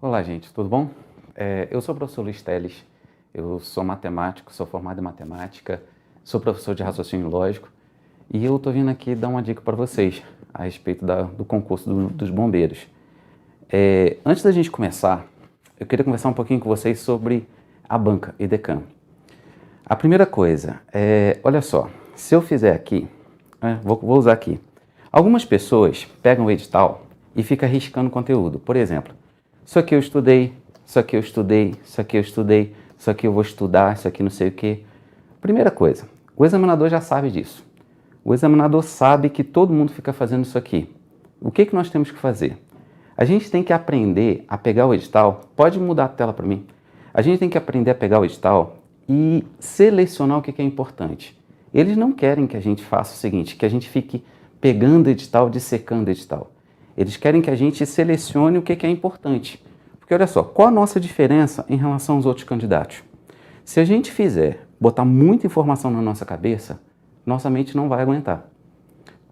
Olá, gente, tudo bom? Eu sou o professor Luiz Teles, eu sou matemático, sou formado em matemática, sou professor de raciocínio lógico e eu estou vindo aqui dar uma dica para vocês a respeito do concurso dos bombeiros. Antes da gente começar, eu queria conversar um pouquinho com vocês sobre a banca EDECAM. A primeira coisa, olha só, se eu fizer aqui, vou usar aqui, algumas pessoas pegam o edital e ficam riscando conteúdo. Por exemplo, isso aqui eu estudei, isso aqui eu estudei, isso aqui eu estudei, isso aqui eu vou estudar, isso aqui não sei o quê. Primeira coisa, o examinador já sabe disso. O examinador sabe que todo mundo fica fazendo isso aqui. O que nós temos que fazer? A gente tem que aprender a pegar o edital, pode mudar a tela para mim. A gente tem que aprender a pegar o edital e selecionar o que é importante. Eles não querem que a gente faça o seguinte, que a gente fique pegando edital, dissecando edital. Eles querem que a gente selecione o que é importante. Porque olha só, qual a nossa diferença em relação aos outros candidatos? Se a gente botar muita informação na nossa cabeça, nossa mente não vai aguentar.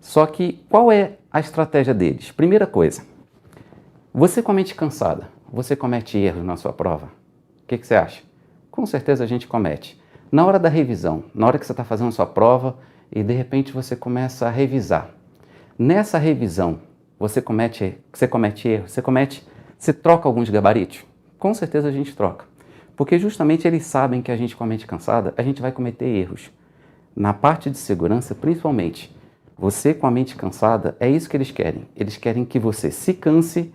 Só que qual é a estratégia deles? Primeira coisa, você com a mente cansada, você comete erros na sua prova? O que você acha? Com certeza a gente comete. Na hora da revisão, na hora que você está fazendo a sua prova e de repente você começa a revisar. Nessa revisão, você comete erro, você troca alguns gabaritos? Com certeza a gente troca. Porque justamente eles sabem que a gente com a mente cansada, a gente vai cometer erros. Na parte de segurança, principalmente, você com a mente cansada, é isso que eles querem. Eles querem que você se canse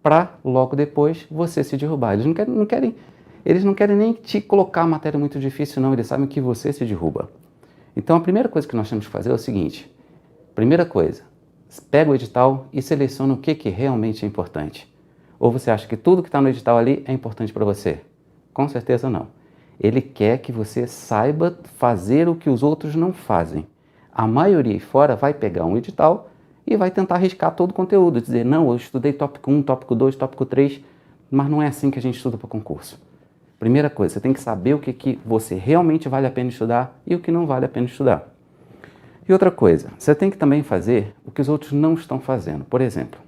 para logo depois você se derrubar. Eles não querem nem te colocar a matéria muito difícil, não. Eles sabem que você se derruba. Então a primeira coisa que nós temos que fazer é o seguinte. Primeira coisa, pega o edital e seleciona o que realmente é importante. Ou você acha que tudo que está no edital ali é importante para você? Com certeza não. Ele quer que você saiba fazer o que os outros não fazem. A maioria aí fora vai pegar um edital e vai tentar arriscar todo o conteúdo. Dizer, não, eu estudei tópico 1, tópico 2, tópico 3, mas não é assim que a gente estuda para concurso. Primeira coisa, você tem que saber o que você realmente vale a pena estudar e o que não vale a pena estudar. E outra coisa, você tem que também fazer o que os outros não estão fazendo. Por exemplo,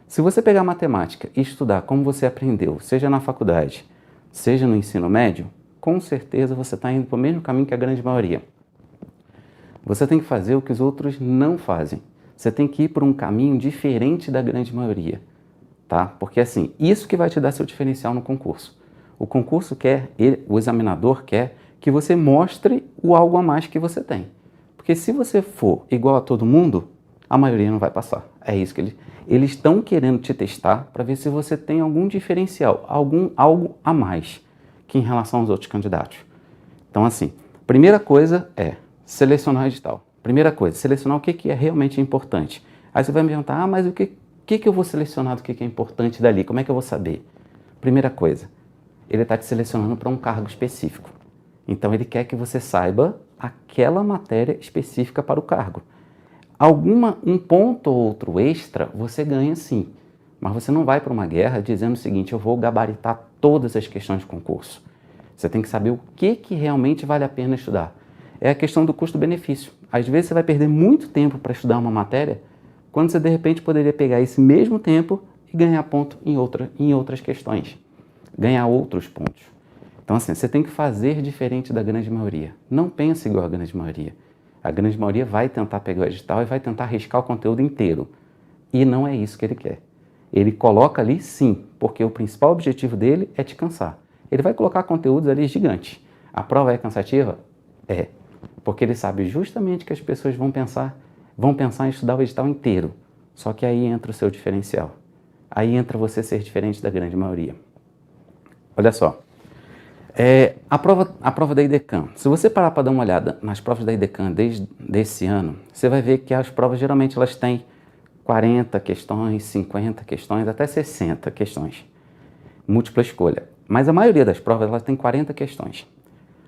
se você pegar matemática e estudar como você aprendeu, seja na faculdade, seja no ensino médio, com certeza você está indo para o mesmo caminho que a grande maioria. Você tem que fazer o que os outros não fazem. Você tem que ir por um caminho diferente da grande maioria, tá? Porque assim, isso que vai te dar seu diferencial no concurso. O concurso o examinador quer que você mostre o algo a mais que você tem. Porque se você for igual a todo mundo, a maioria não vai passar. É isso que eles estão querendo te testar para ver se você tem algum diferencial, algo a mais que em relação aos outros candidatos. Então assim, primeira coisa é selecionar o edital. Primeira coisa, selecionar o que é realmente importante. Aí você vai me perguntar, mas o que eu vou selecionar do que é importante dali? Como é que eu vou saber? Primeira coisa, ele está te selecionando para um cargo específico. Então ele quer que você saiba aquela matéria específica para o cargo. Um ponto ou outro extra você ganha sim, mas você não vai para uma guerra dizendo o seguinte, eu vou gabaritar todas as questões de concurso. Você tem que saber o que realmente vale a pena estudar. É a questão do custo-benefício. Às vezes você vai perder muito tempo para estudar uma matéria, quando você de repente poderia pegar esse mesmo tempo e ganhar ponto em outras questões. Ganhar outros pontos. Então assim, você tem que fazer diferente da grande maioria. Não pense igual a grande maioria. A grande maioria vai tentar pegar o edital e vai tentar arriscar o conteúdo inteiro. E não é isso que ele quer. Ele coloca ali sim, porque o principal objetivo dele é te cansar. Ele vai colocar conteúdos ali gigantes. A prova é cansativa? É. Porque ele sabe justamente que as pessoas vão pensar em estudar o edital inteiro. Só que aí entra o seu diferencial. Aí entra você ser diferente da grande maioria. Olha só. A prova da EDECAM. Se você parar para dar uma olhada nas provas da EDECAM desde esse ano, você vai ver que as provas geralmente elas têm 40 questões, 50 questões, até 60 questões. Múltipla escolha. Mas a maioria das provas elas tem 40 questões.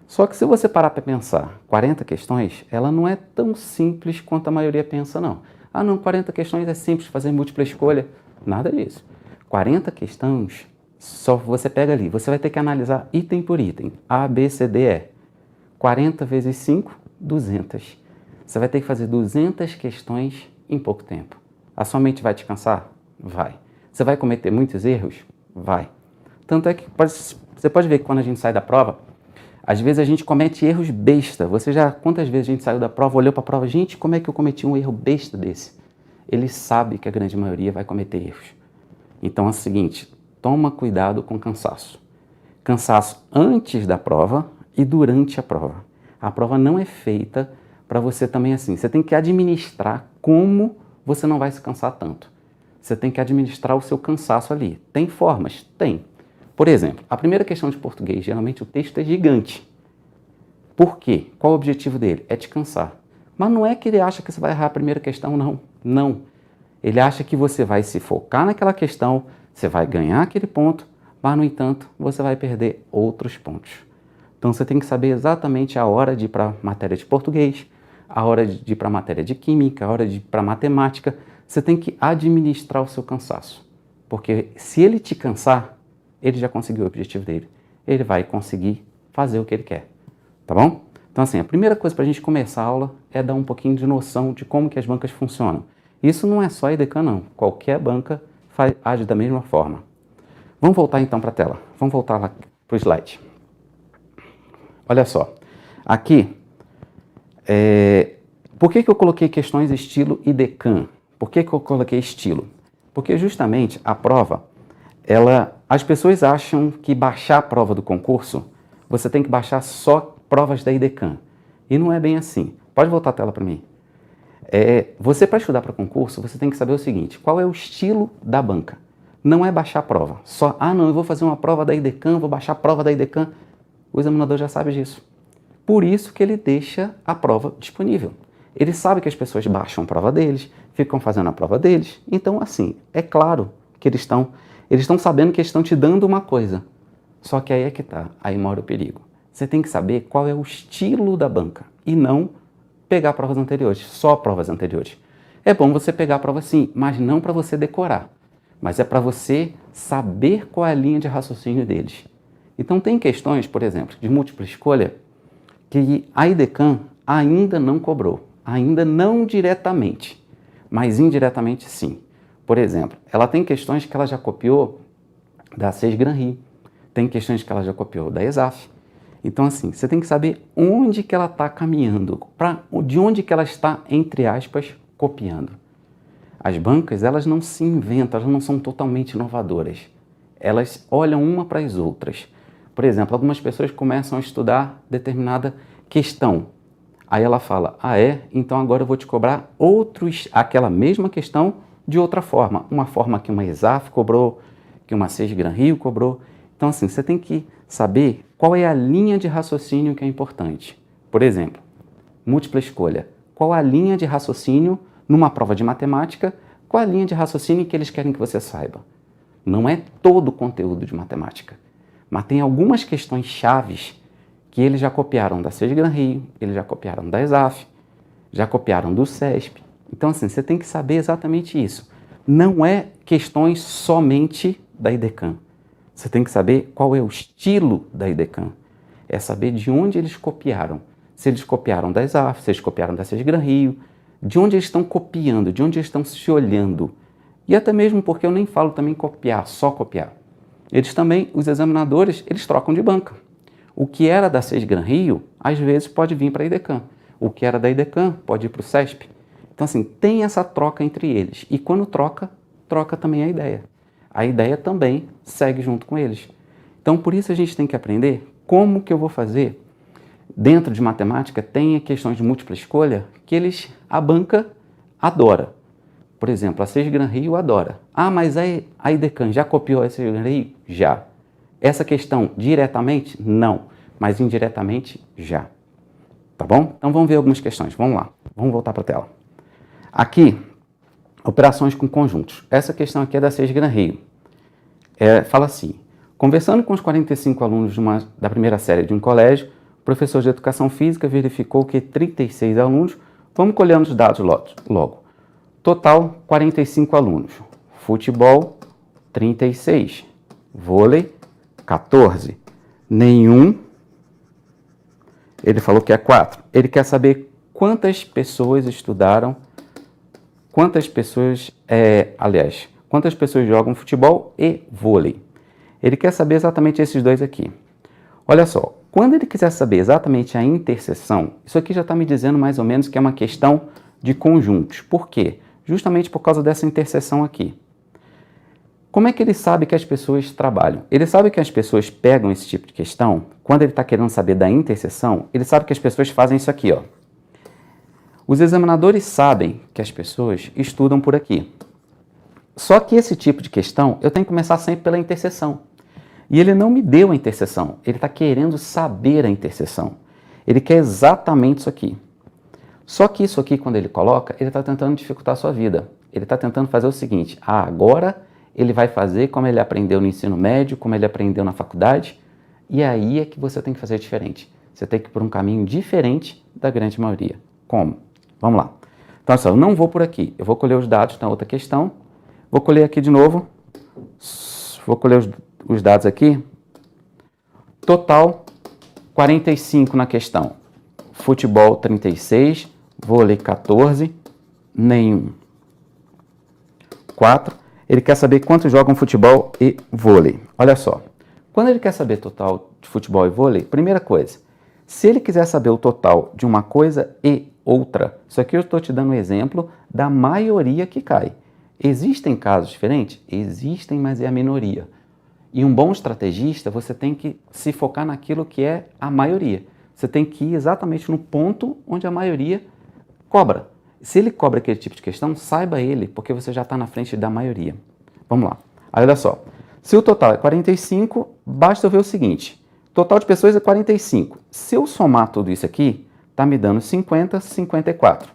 Só que se você parar para pensar 40 questões, ela não é tão simples quanto a maioria pensa, não. Ah, não, 40 questões é simples fazer múltipla escolha. Nada disso. 40 questões, só você pega ali, você vai ter que analisar item por item. A, B, C, D, E. 40 vezes 5, 200. Você vai ter que fazer 200 questões em pouco tempo. A sua mente vai te cansar? Vai. Você vai cometer muitos erros? Vai. Tanto é que você pode ver que quando a gente sai da prova, às vezes a gente comete erros besta. Quantas vezes a gente saiu da prova, olhou para a prova, gente, como é que eu cometi um erro besta desse? Ele sabe que a grande maioria vai cometer erros. Então é o seguinte, toma cuidado com cansaço. Cansaço antes da prova e durante a prova. A prova não é feita para você também assim. Você tem que administrar como você não vai se cansar tanto. Você tem que administrar o seu cansaço ali. Tem formas? Tem. Por exemplo, a primeira questão de português, geralmente o texto é gigante. Por quê? Qual o objetivo dele? É te cansar. Mas não é que ele acha que você vai errar a primeira questão, não. Não. Ele acha que você vai se focar naquela questão, você vai ganhar aquele ponto, mas, no entanto, você vai perder outros pontos. Então, você tem que saber exatamente a hora de ir para a matéria de português, a hora de ir para a matéria de química, a hora de ir para a matemática. Você tem que administrar o seu cansaço. Porque se ele te cansar, ele já conseguiu o objetivo dele. Ele vai conseguir fazer o que ele quer. Tá bom? Então, assim, a primeira coisa para a gente começar a aula é dar um pouquinho de noção de como que as bancas funcionam. Isso não é só a EDECAN, não. Qualquer banca age da mesma forma. Vamos voltar então para a tela. Vamos voltar lá para o slide. Olha só. Aqui, por que eu coloquei questões estilo EDECAN? Por que eu coloquei estilo? Porque justamente a prova, as pessoas acham que baixar a prova do concurso, você tem que baixar só provas da EDECAN. E não é bem assim. Pode voltar a tela para mim. Você, para estudar para concurso, você tem que saber o seguinte, qual é o estilo da banca? Não é baixar a prova. Não, eu vou fazer uma prova da EDECAN, vou baixar a prova da EDECAN. O examinador já sabe disso. Por isso que ele deixa a prova disponível. Ele sabe que as pessoas baixam a prova deles, ficam fazendo a prova deles. Então, assim, é claro que eles estão sabendo que eles estão te dando uma coisa. Só que aí é que tá, aí mora o perigo. Você tem que saber qual é o estilo da banca e não pegar provas anteriores, só provas anteriores. É bom você pegar a prova sim, mas não para você decorar, mas é para você saber qual é a linha de raciocínio deles. Então tem questões, por exemplo, de múltipla escolha, que a EDECAN ainda não cobrou, ainda não diretamente, mas indiretamente sim. Por exemplo, ela tem questões que ela já copiou da SESGRAN-RI, tem questões que ela já copiou da ESAF. Então, assim, você tem que saber onde que ela está caminhando, de onde que ela está, entre aspas, copiando. As bancas, elas não se inventam, elas não são totalmente inovadoras. Elas olham uma para as outras. Por exemplo, algumas pessoas começam a estudar determinada questão. Aí ela fala, então agora eu vou te cobrar aquela mesma questão de outra forma. Uma forma que uma ESAF cobrou, que uma SESGRAN-RI cobrou. Então, assim, você tem que saber qual é a linha de raciocínio que é importante. Por exemplo, múltipla escolha. Qual a linha de raciocínio numa prova de matemática? Qual a linha de raciocínio que eles querem que você saiba? Não é todo o conteúdo de matemática, mas tem algumas questões chaves que eles já copiaram da SESGRAN-RI, eles já copiaram da ESAF, já copiaram do CESP. Então, assim, você tem que saber exatamente isso. Não é questões somente da EDECAN. Você tem que saber qual é o estilo da EDECAN. É saber de onde eles copiaram. Se eles copiaram da ESAF, se eles copiaram da SESGRAN-RI, de onde eles estão copiando, de onde eles estão se olhando. E até mesmo porque eu nem falo também copiar, só copiar. Eles também, os examinadores, eles trocam de banca. O que era da SESGRAN-RI, às vezes pode vir para a EDECAN. O que era da EDECAN pode ir para o CESP. Então, assim, tem essa troca entre eles. E quando troca também a ideia. A ideia também segue junto com eles. Então, por isso a gente tem que aprender como que eu vou fazer. Dentro de matemática, tem questões de múltipla escolha que a banca adora. Por exemplo, a SESGRAN-RI adora. Mas a EDECAN já copiou a SESGRAN-RI? Já. Essa questão diretamente? Não. Mas indiretamente, já. Tá bom? Então, vamos ver algumas questões. Vamos lá. Vamos voltar para a tela. Aqui, operações com conjuntos. Essa questão aqui é da SESGRAN-RI. Fala assim, conversando com os 45 alunos da primeira série de um colégio, o professor de educação física verificou que 36 alunos, vamos colhendo os dados logo. Total, 45 alunos. Futebol, 36. Vôlei, 14. Nenhum. Ele falou que é 4. Ele quer saber quantas pessoas estudaram, quantas pessoas jogam futebol e vôlei. Ele quer saber exatamente esses dois aqui. Olha só, quando ele quiser saber exatamente a interseção, isso aqui já está me dizendo mais ou menos que é uma questão de conjuntos. Por quê? Justamente por causa dessa interseção aqui. Como é que ele sabe que as pessoas trabalham? Ele sabe que as pessoas pegam esse tipo de questão, quando ele está querendo saber da interseção, ele sabe que as pessoas fazem isso aqui, ó. Os examinadores sabem que as pessoas estudam por aqui. Só que esse tipo de questão, eu tenho que começar sempre pela interseção. E ele não me deu a interseção, ele está querendo saber a interseção. Ele quer exatamente isso aqui. Só que isso aqui, quando ele coloca, ele está tentando dificultar a sua vida. Ele está tentando fazer o seguinte, agora ele vai fazer como ele aprendeu no ensino médio, como ele aprendeu na faculdade, e aí é que você tem que fazer diferente. Você tem que ir por um caminho diferente da grande maioria. Como? Vamos lá. Então, assim, eu não vou por aqui. Eu vou colher os dados na outra questão. Vou colher aqui de novo. Vou colher os dados aqui. Total, 45 na questão. Futebol, 36. Vôlei, 14. Nenhum. 4. Ele quer saber quantos jogam futebol e vôlei. Olha só. Quando ele quer saber total de futebol e vôlei, primeira coisa, se ele quiser saber o total de uma coisa e outra, isso aqui eu estou te dando um exemplo da maioria que cai. Existem casos diferentes? Existem, mas é a minoria. E um bom estrategista, você tem que se focar naquilo que é a maioria. Você tem que ir exatamente no ponto onde a maioria cobra. Se ele cobra aquele tipo de questão, saiba ele, porque você já está na frente da maioria. Vamos lá. Aí, olha só. Se o total é 45, basta eu ver o seguinte. Total de pessoas é 45. Se eu somar tudo isso aqui, está me dando 50, 54.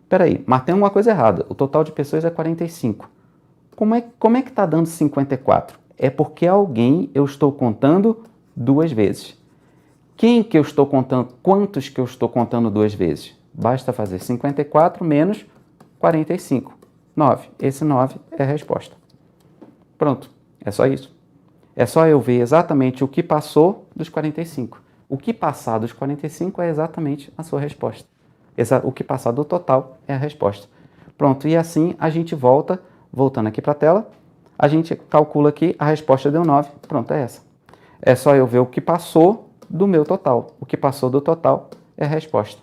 Espera aí, mas tem uma coisa errada. O total de pessoas é 45. Como é que está dando 54? É porque alguém eu estou contando duas vezes. Quem que eu estou contando? Quantos que eu estou contando duas vezes? Basta fazer 54 menos 45. 9. Esse 9 é a resposta. Pronto. É só isso. É só eu ver exatamente o que passou dos 45. O que passar dos 45 é exatamente a sua resposta. O que passar do total é a resposta. Pronto. E assim a gente voltando aqui para a tela, a gente calcula aqui, a resposta deu 9. Pronto, é essa. É só eu ver o que passou do meu total. O que passou do total é a resposta.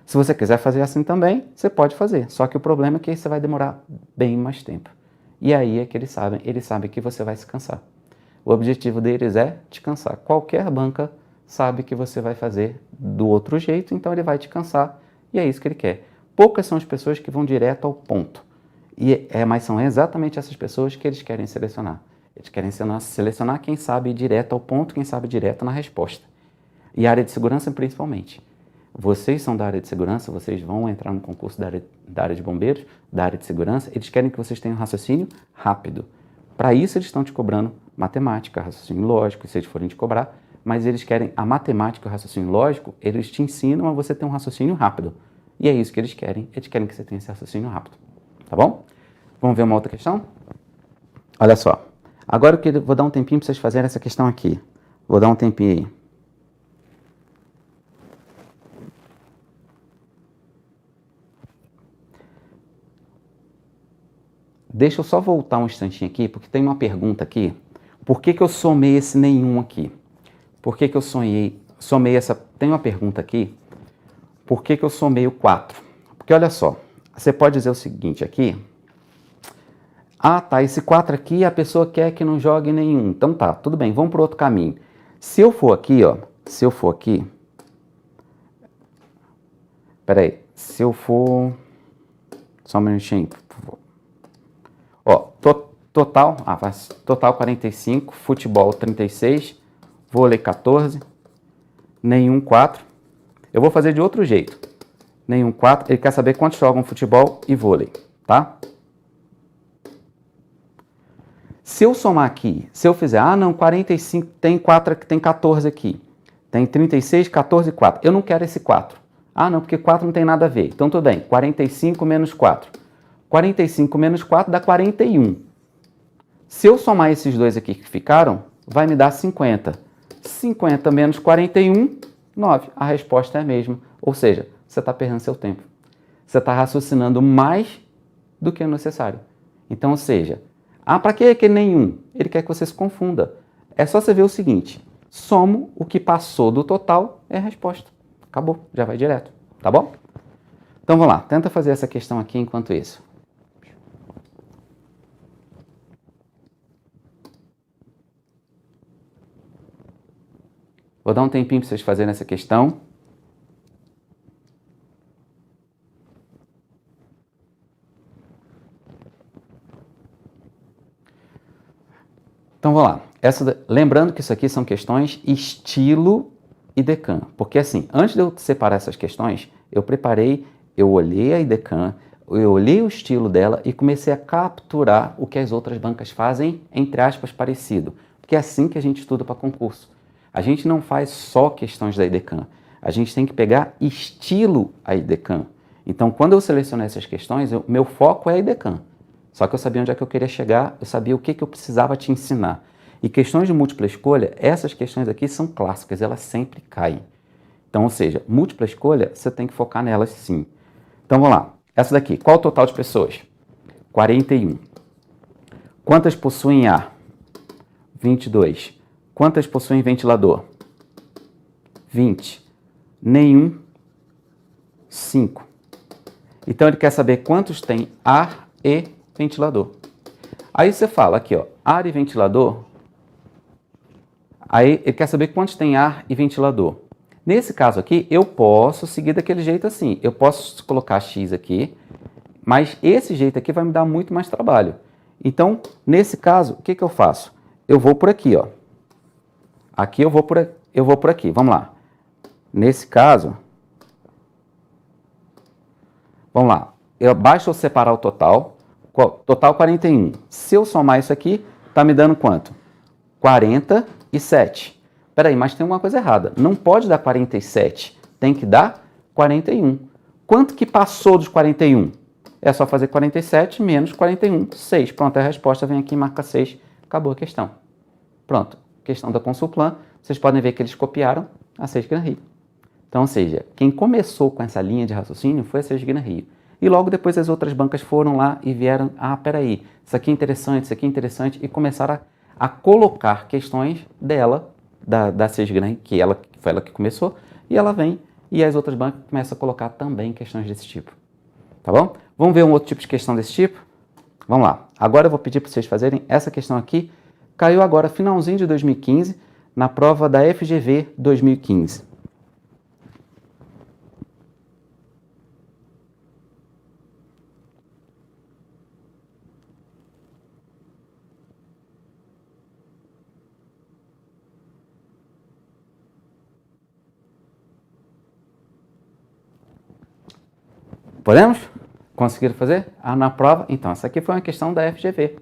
Se você quiser fazer assim também, você pode fazer. Só que o problema é que você vai demorar bem mais tempo. E aí é que eles sabem que você vai se cansar. O objetivo deles é te cansar. Qualquer banca sabe que você vai fazer do outro jeito, então ele vai te cansar e é isso que ele quer. Poucas são as pessoas que vão direto ao ponto. Mas são exatamente essas pessoas que eles querem selecionar. Eles querem selecionar quem sabe ir direto ao ponto, quem sabe direto na resposta. E a área de segurança principalmente. Vocês são da área de segurança, vocês vão entrar no concurso da área de bombeiros, da área de segurança, eles querem que vocês tenham raciocínio rápido. Para isso eles estão te cobrando matemática, raciocínio lógico, se eles forem te cobrar, mas eles querem a matemática e o raciocínio lógico, eles te ensinam a você ter um raciocínio rápido. E é isso que eles querem que você tenha esse raciocínio rápido. Tá bom? Vamos ver uma outra questão? Olha só. Agora eu vou dar um tempinho para vocês fazerem essa questão aqui. Vou dar um tempinho aí. Deixa eu só voltar um instantinho aqui, porque tem uma pergunta aqui. Por que eu somei esse nenhum aqui? Por que eu somei essa... Tem uma pergunta aqui. Por que eu somei o 4? Porque olha só, você pode dizer o seguinte aqui. Ah, tá, esse 4 aqui a pessoa quer que não jogue nenhum. Então tá, tudo bem, vamos para outro caminho. Se eu for aqui, ó, Peraí, se eu for... Só um minutinho, por favor. Ó, total 45, futebol 36, vôlei 14, nenhum 4. Eu vou fazer de outro jeito. Nenhum 4, ele quer saber quantos jogam futebol e vôlei, tá? Se eu somar aqui, se eu fizer, não, 45, tem 4, tem 14 aqui. Tem 36, 14 e 4. Eu não quero esse 4. Ah, não, porque 4 não tem nada a ver. Então, tudo bem. 45 menos 4. 45 menos 4 dá 41. Se eu somar esses dois aqui que ficaram, vai me dar 50. 50 menos 41, 9. A resposta é a mesma. Ou seja, você está perdendo seu tempo. Você está raciocinando mais do que é necessário. Então, ou seja, Ah, para que aquele nenhum? Ele quer que você se confunda. É só você ver o seguinte, somo o que passou do total é a resposta. Acabou, já vai direto, tá bom? Então vamos lá, tenta fazer essa questão aqui enquanto isso. Vou dar um tempinho para vocês fazerem essa questão. Então vamos lá. Lembrando que isso aqui são questões estilo IDECAM. Porque assim, antes de eu separar essas questões, eu olhei a IDECAM, eu olhei o estilo dela e comecei a capturar o que as outras bancas fazem, entre aspas, parecido. Porque é assim que a gente estuda para concurso. A gente não faz só questões da IDECAM. A gente tem que pegar estilo a IDECAM. Então, quando eu selecionei essas questões, meu foco é a IDECAM. Só que eu sabia onde é que eu queria chegar, eu sabia o que eu precisava te ensinar. E questões de múltipla escolha, essas questões aqui são clássicas, elas sempre caem. Então, ou seja, múltipla escolha, você tem que focar nelas sim. Então, vamos lá. Essa daqui, qual o total de pessoas? 41. Quantas possuem ar? 22. Quantas possuem ventilador? 20. Nenhum? 5. Então, ele quer saber quantos tem ar e ventilador. Aí você fala aqui, ó, ar e ventilador. Aí ele quer saber quantos tem ar e ventilador. Nesse caso aqui, eu posso seguir daquele jeito assim. Eu posso colocar X aqui, mas esse jeito aqui vai me dar muito mais trabalho. Então, nesse caso, o que eu faço? Eu vou por aqui, ó. Aqui eu vou por aqui. Vamos lá. Nesse caso, vamos lá. Basta eu separar o total. Total 41. Se eu somar isso aqui, tá me dando quanto? 47. Peraí, mas tem uma coisa errada. Não pode dar 47. Tem que dar 41. Quanto que passou dos 41? É só fazer 47 menos 41, 6. Pronto, a resposta vem aqui, marca 6. Acabou a questão. Pronto. Questão da Consulplan. Vocês podem ver que eles copiaram a Sesc Gran Rio. Então, ou seja, quem começou com essa linha de raciocínio foi a Sesc Gran Rio. E logo depois as outras bancas foram lá e vieram, peraí, isso aqui é interessante, e começaram a colocar questões dela, da Sesc Gran Rio, que foi ela que começou, e ela vem, e as outras bancas começam a colocar também questões desse tipo. Tá bom? Vamos ver um outro tipo de questão desse tipo? Vamos lá. Agora eu vou pedir para vocês fazerem essa questão aqui. Caiu agora, finalzinho de 2015, na prova da FGV 2015. Podemos? Conseguiram fazer? Na prova? Então, essa aqui foi uma questão da FGV.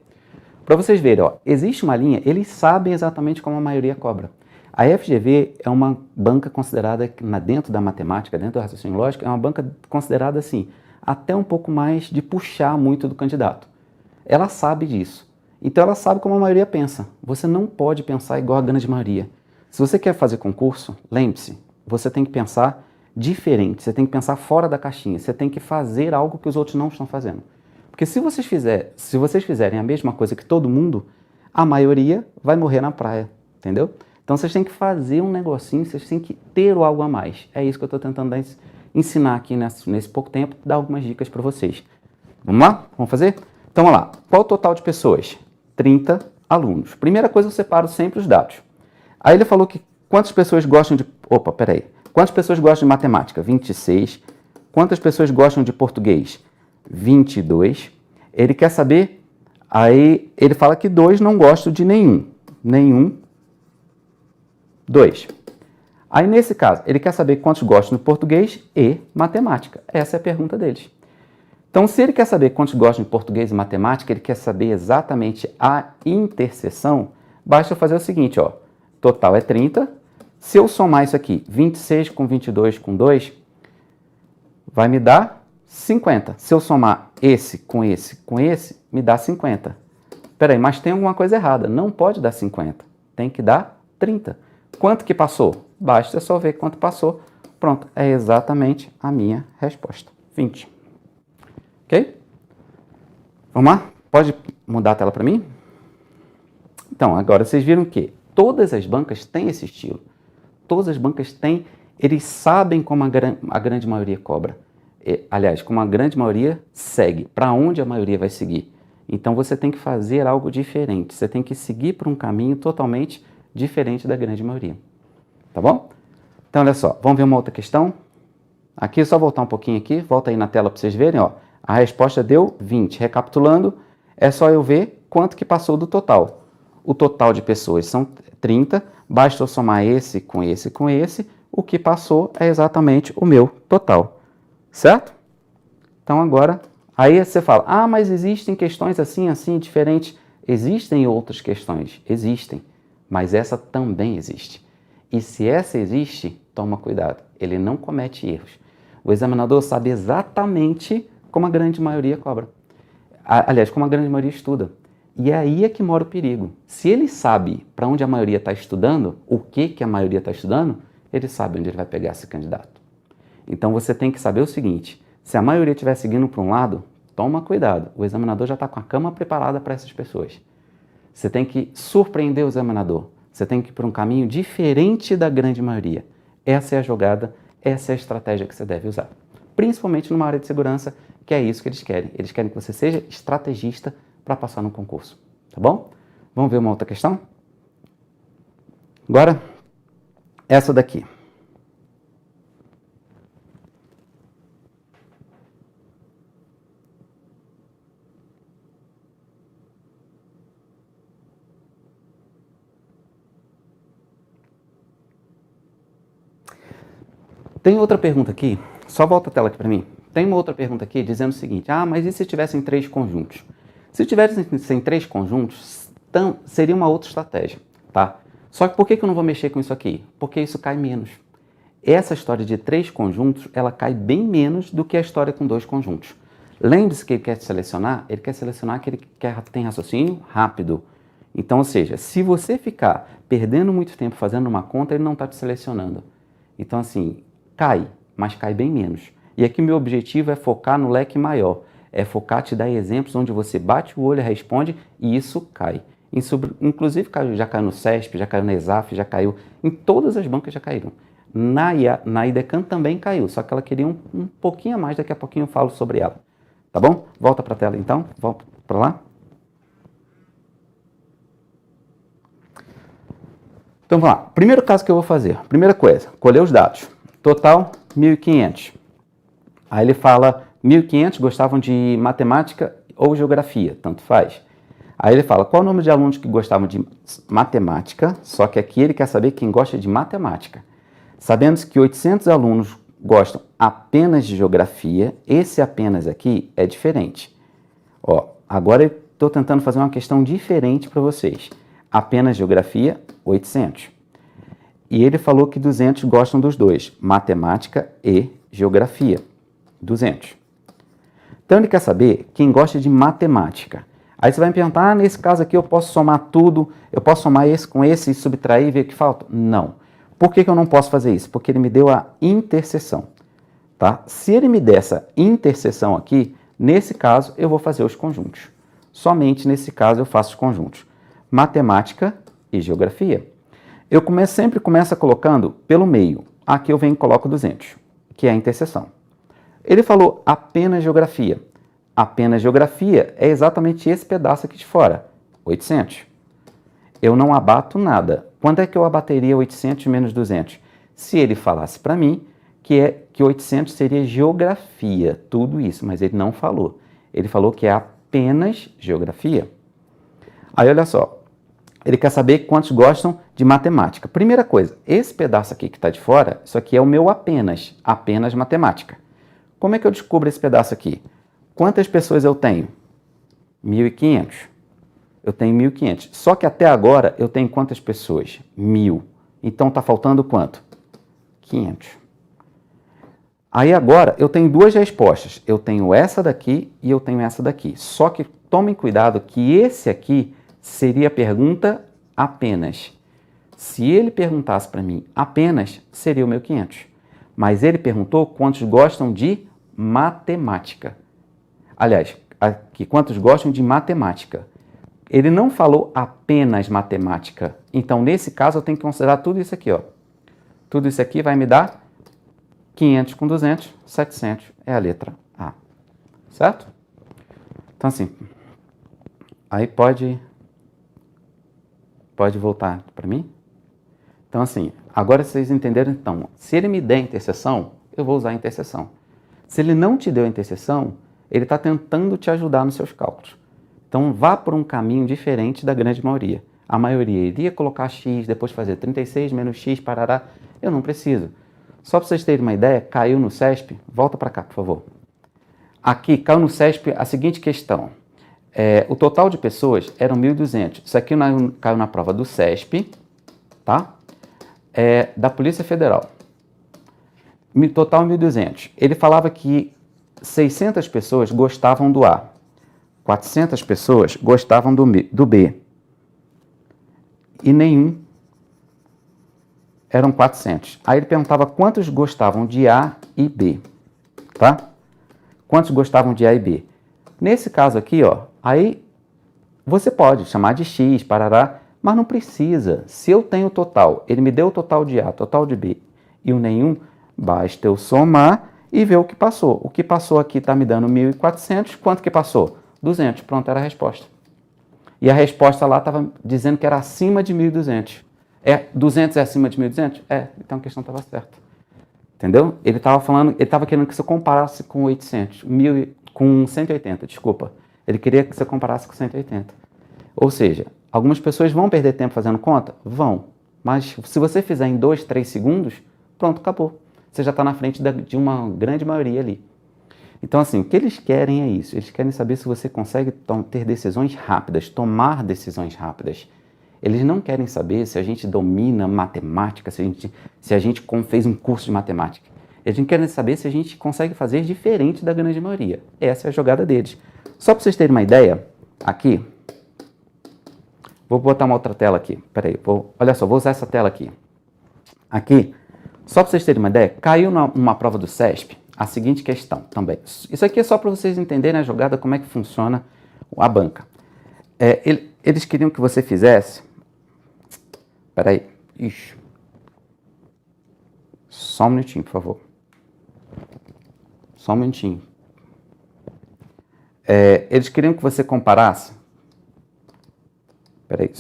Para vocês verem, ó, existe uma linha, eles sabem exatamente como a maioria cobra. A FGV é uma banca considerada, dentro da matemática, dentro do raciocínio lógico, é uma banca considerada assim, até um pouco mais de puxar muito do candidato. Ela sabe disso. Então ela sabe como a maioria pensa. Você não pode pensar igual a grande maioria. Se você quer fazer concurso, lembre-se, você tem que pensar diferente, você tem que pensar fora da caixinha, você tem que fazer algo que os outros não estão fazendo. Porque se vocês fizerem a mesma coisa que todo mundo, a maioria vai morrer na praia, entendeu? Então vocês têm que fazer um negocinho, vocês têm que ter algo a mais. É isso que eu estou tentando ensinar aqui nesse pouco tempo, dar algumas dicas para vocês. Vamos lá? Vamos fazer? Então vamos lá. Qual o total de pessoas? 30 alunos. Primeira coisa, eu separo sempre os dados. Aí ele falou que quantas pessoas gostam de... Quantas pessoas gostam de matemática? 26. Quantas pessoas gostam de português? 22. Ele quer saber... Aí ele fala que 2 não gostam de nenhum. 2. Aí nesse caso, ele quer saber quantos gostam de português e matemática. Essa é a pergunta deles. Então, se ele quer saber quantos gostam de português e matemática, ele quer saber exatamente a interseção, basta eu fazer o seguinte, ó. Total é 30. Se eu somar isso aqui, 26 com 22 com 2, vai me dar 50. Se eu somar esse com esse com esse, me dá 50. Peraí, mas tem alguma coisa errada. Não pode dar 50. Tem que dar 30. Quanto que passou? Basta só ver quanto passou. Pronto, é exatamente a minha resposta. 20. Ok? Vamos lá? Pode mudar a tela para mim? Então, agora vocês viram que todas as bancas têm esse estilo. Todas as bancas têm, eles sabem como a grande maioria cobra. Aliás, como a grande maioria segue, para onde a maioria vai seguir. Então você tem que fazer algo diferente, você tem que seguir por um caminho totalmente diferente da grande maioria. Tá bom? Então olha só, vamos ver uma outra questão? Aqui, só voltar um pouquinho aqui, volta aí na tela para vocês verem, ó. A resposta deu 20. Recapitulando, é só eu ver quanto que passou do total. O total de pessoas são 30, basta eu somar esse com esse com esse, o que passou é exatamente o meu total. Certo? Então agora, aí você fala, ah, mas existem questões assim, assim, diferentes. Existem outras questões, existem, mas essa também existe. E se essa existe, toma cuidado, ele não comete erros. O examinador sabe exatamente como a grande maioria cobra. Aliás, como a grande maioria estuda. E aí é que mora o perigo. Se ele sabe para onde a maioria está estudando, o que a maioria está estudando, ele sabe onde ele vai pegar esse candidato. Então você tem que saber o seguinte, se a maioria estiver seguindo para um lado, toma cuidado, o examinador já está com a cama preparada para essas pessoas. Você tem que surpreender o examinador, você tem que ir por um caminho diferente da grande maioria. Essa é a jogada, essa é a estratégia que você deve usar. Principalmente numa área de segurança, que é isso que eles querem. Eles querem que você seja estrategista para passar no concurso, tá bom? Vamos ver uma outra questão? Agora, essa daqui. Tem outra pergunta aqui, só volta a tela aqui para mim. Tem uma outra pergunta aqui dizendo o seguinte, ah, mas e se tivessem 3 conjuntos? Se tivessem 3 conjuntos, seria uma outra estratégia, tá? Só que por que eu não vou mexer com isso aqui? Porque isso cai menos. Essa história de 3 conjuntos, ela cai bem menos do que a história com 2 conjuntos. Lembre-se que ele quer selecionar aquele que tem raciocínio rápido. Então, ou seja, se você ficar perdendo muito tempo fazendo uma conta, ele não está te selecionando. Então, assim, cai, mas cai bem menos. E aqui meu objetivo é focar no leque maior, é focar, te dar exemplos onde você bate o olho e responde e isso cai. Inclusive já caiu no CESP, já caiu na ESAF, já caiu, em todas as bancas já caíram. Na IDECAN também caiu, só que ela queria um pouquinho a mais, daqui a pouquinho eu falo sobre ela. Tá bom? Volta para a tela então, volta para lá. Então vamos lá, primeiro caso que eu vou fazer, primeira coisa, colher os dados, total 1.500. Aí ele fala, 1.500 gostavam de matemática ou geografia, tanto faz. Aí ele fala, qual o número de alunos que gostavam de matemática, só que aqui ele quer saber quem gosta de matemática. Sabendo que 800 alunos gostam apenas de geografia, esse apenas aqui é diferente. Ó, agora eu estou tentando fazer uma questão diferente para vocês. Apenas geografia, 800. E ele falou que 200 gostam dos dois, matemática e geografia, 200. Então ele quer saber quem gosta de matemática. Aí você vai me perguntar, ah, nesse caso aqui eu posso somar tudo, eu posso somar esse com esse e subtrair e ver o que falta? Não. Por que eu não posso fazer isso? Porque ele me deu a interseção. Tá? Se ele me der essa interseção aqui, nesse caso eu vou fazer os conjuntos. Somente nesse caso eu faço os conjuntos. Matemática e geografia. Eu sempre começo colocando pelo meio. Aqui eu venho e coloco 200, que é a interseção. Ele falou apenas geografia. Apenas geografia é exatamente esse pedaço aqui de fora, 800. Eu não abato nada. Quando é que eu abateria 800 menos 200? Se ele falasse para mim que 800 seria geografia, tudo isso, mas ele não falou. Ele falou que é apenas geografia. Aí olha só, ele quer saber quantos gostam de matemática. Primeira coisa, esse pedaço aqui que está de fora, isso aqui é o meu apenas matemática. Como é que eu descubro esse pedaço aqui? Quantas pessoas eu tenho? 1.500. Eu tenho 1.500. Só que até agora eu tenho quantas pessoas? 1.000. Então está faltando quanto? 500. Aí agora eu tenho duas respostas. Eu tenho essa daqui e eu tenho essa daqui. Só que tomem cuidado que esse aqui seria a pergunta apenas. Se ele perguntasse para mim apenas, seria o meu 500. Mas ele perguntou quantos gostam de matemática. Aliás, aqui, quantos gostam de matemática? Ele não falou apenas matemática. Então, nesse caso, eu tenho que considerar tudo isso aqui, ó. Tudo isso aqui vai me dar 500 com 200, 700 é a letra A. Certo? Então, assim, aí pode voltar para mim? Então, assim, agora vocês entenderam, então, se ele me der interseção, eu vou usar a interseção. Se ele não te deu a interseção, ele está tentando te ajudar nos seus cálculos. Então, vá por um caminho diferente da grande maioria. A maioria iria colocar x, depois fazer 36 menos x, parará. Eu não preciso. Só para vocês terem uma ideia, caiu no CESP, volta para cá, por favor. Aqui, caiu no CESP a seguinte questão. O total de pessoas eram 1.200. Isso aqui caiu na prova do CESP, tá? Da Polícia Federal. Total 1.200. Ele falava que 600 pessoas gostavam do A. 400 pessoas gostavam do B. E nenhum eram 400. Aí ele perguntava quantos gostavam de A e B, tá? Quantos gostavam de A e B? Nesse caso aqui, ó, aí você pode chamar de X, parará, mas não precisa. Se eu tenho o total, ele me deu o total de A, total de B e o nenhum, basta eu somar e ver o que passou. O que passou aqui está me dando 1.400, quanto que passou? 200, pronto, era a resposta. E a resposta lá estava dizendo que era acima de 1.200. 200 é acima de 1.200? Então a questão estava certa. Entendeu? Ele estava querendo que você comparasse com 800, com 180, desculpa. Ele queria que você comparasse com 180. Ou seja, algumas pessoas vão perder tempo fazendo conta? Vão. Mas se você fizer em 2, 3 segundos, pronto, acabou. Você já está na frente de uma grande maioria ali. Então, assim, o que eles querem é isso. Eles querem saber se você consegue ter decisões rápidas, tomar decisões rápidas. Eles não querem saber se a gente domina matemática, se a gente fez um curso de matemática. Eles não querem saber se a gente consegue fazer diferente da grande maioria. Essa é a jogada deles. Só para vocês terem uma ideia, aqui, vou botar uma outra tela aqui. Peraí, olha só, vou usar essa tela aqui. Aqui, só para vocês terem uma ideia, caiu numa prova do CESP a seguinte questão também. Isso aqui é só para vocês entenderem a jogada, como é que funciona a banca. Eles queriam que você fizesse... Peraí. Ixi. Só um minutinho, por favor. Só um minutinho. Eles queriam que você comparasse... Peraí.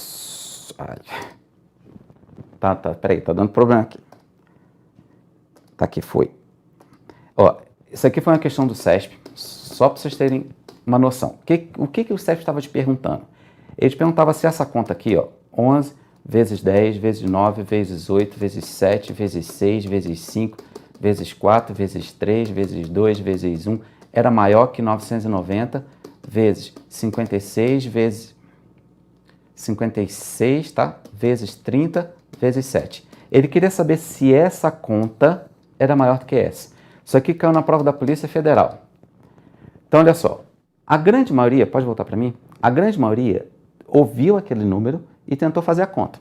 Peraí, tá dando problema aqui. Tá aqui, foi. Ó, isso aqui foi uma questão do CESP, só para vocês terem uma noção. O que o CESP estava te perguntando? Ele te perguntava se essa conta aqui, ó, 11 vezes 10, vezes 9, vezes 8, vezes 7, vezes 6, vezes 5, vezes 4, vezes 3, vezes 2, vezes 1, era maior que 990, vezes 56, vezes 56, tá? Vezes 30, vezes 7. Ele queria saber se essa conta era maior do que essa. Isso aqui caiu na prova da Polícia Federal. Então, olha só. A grande maioria, pode voltar para mim? A grande maioria ouviu aquele número e tentou fazer a conta.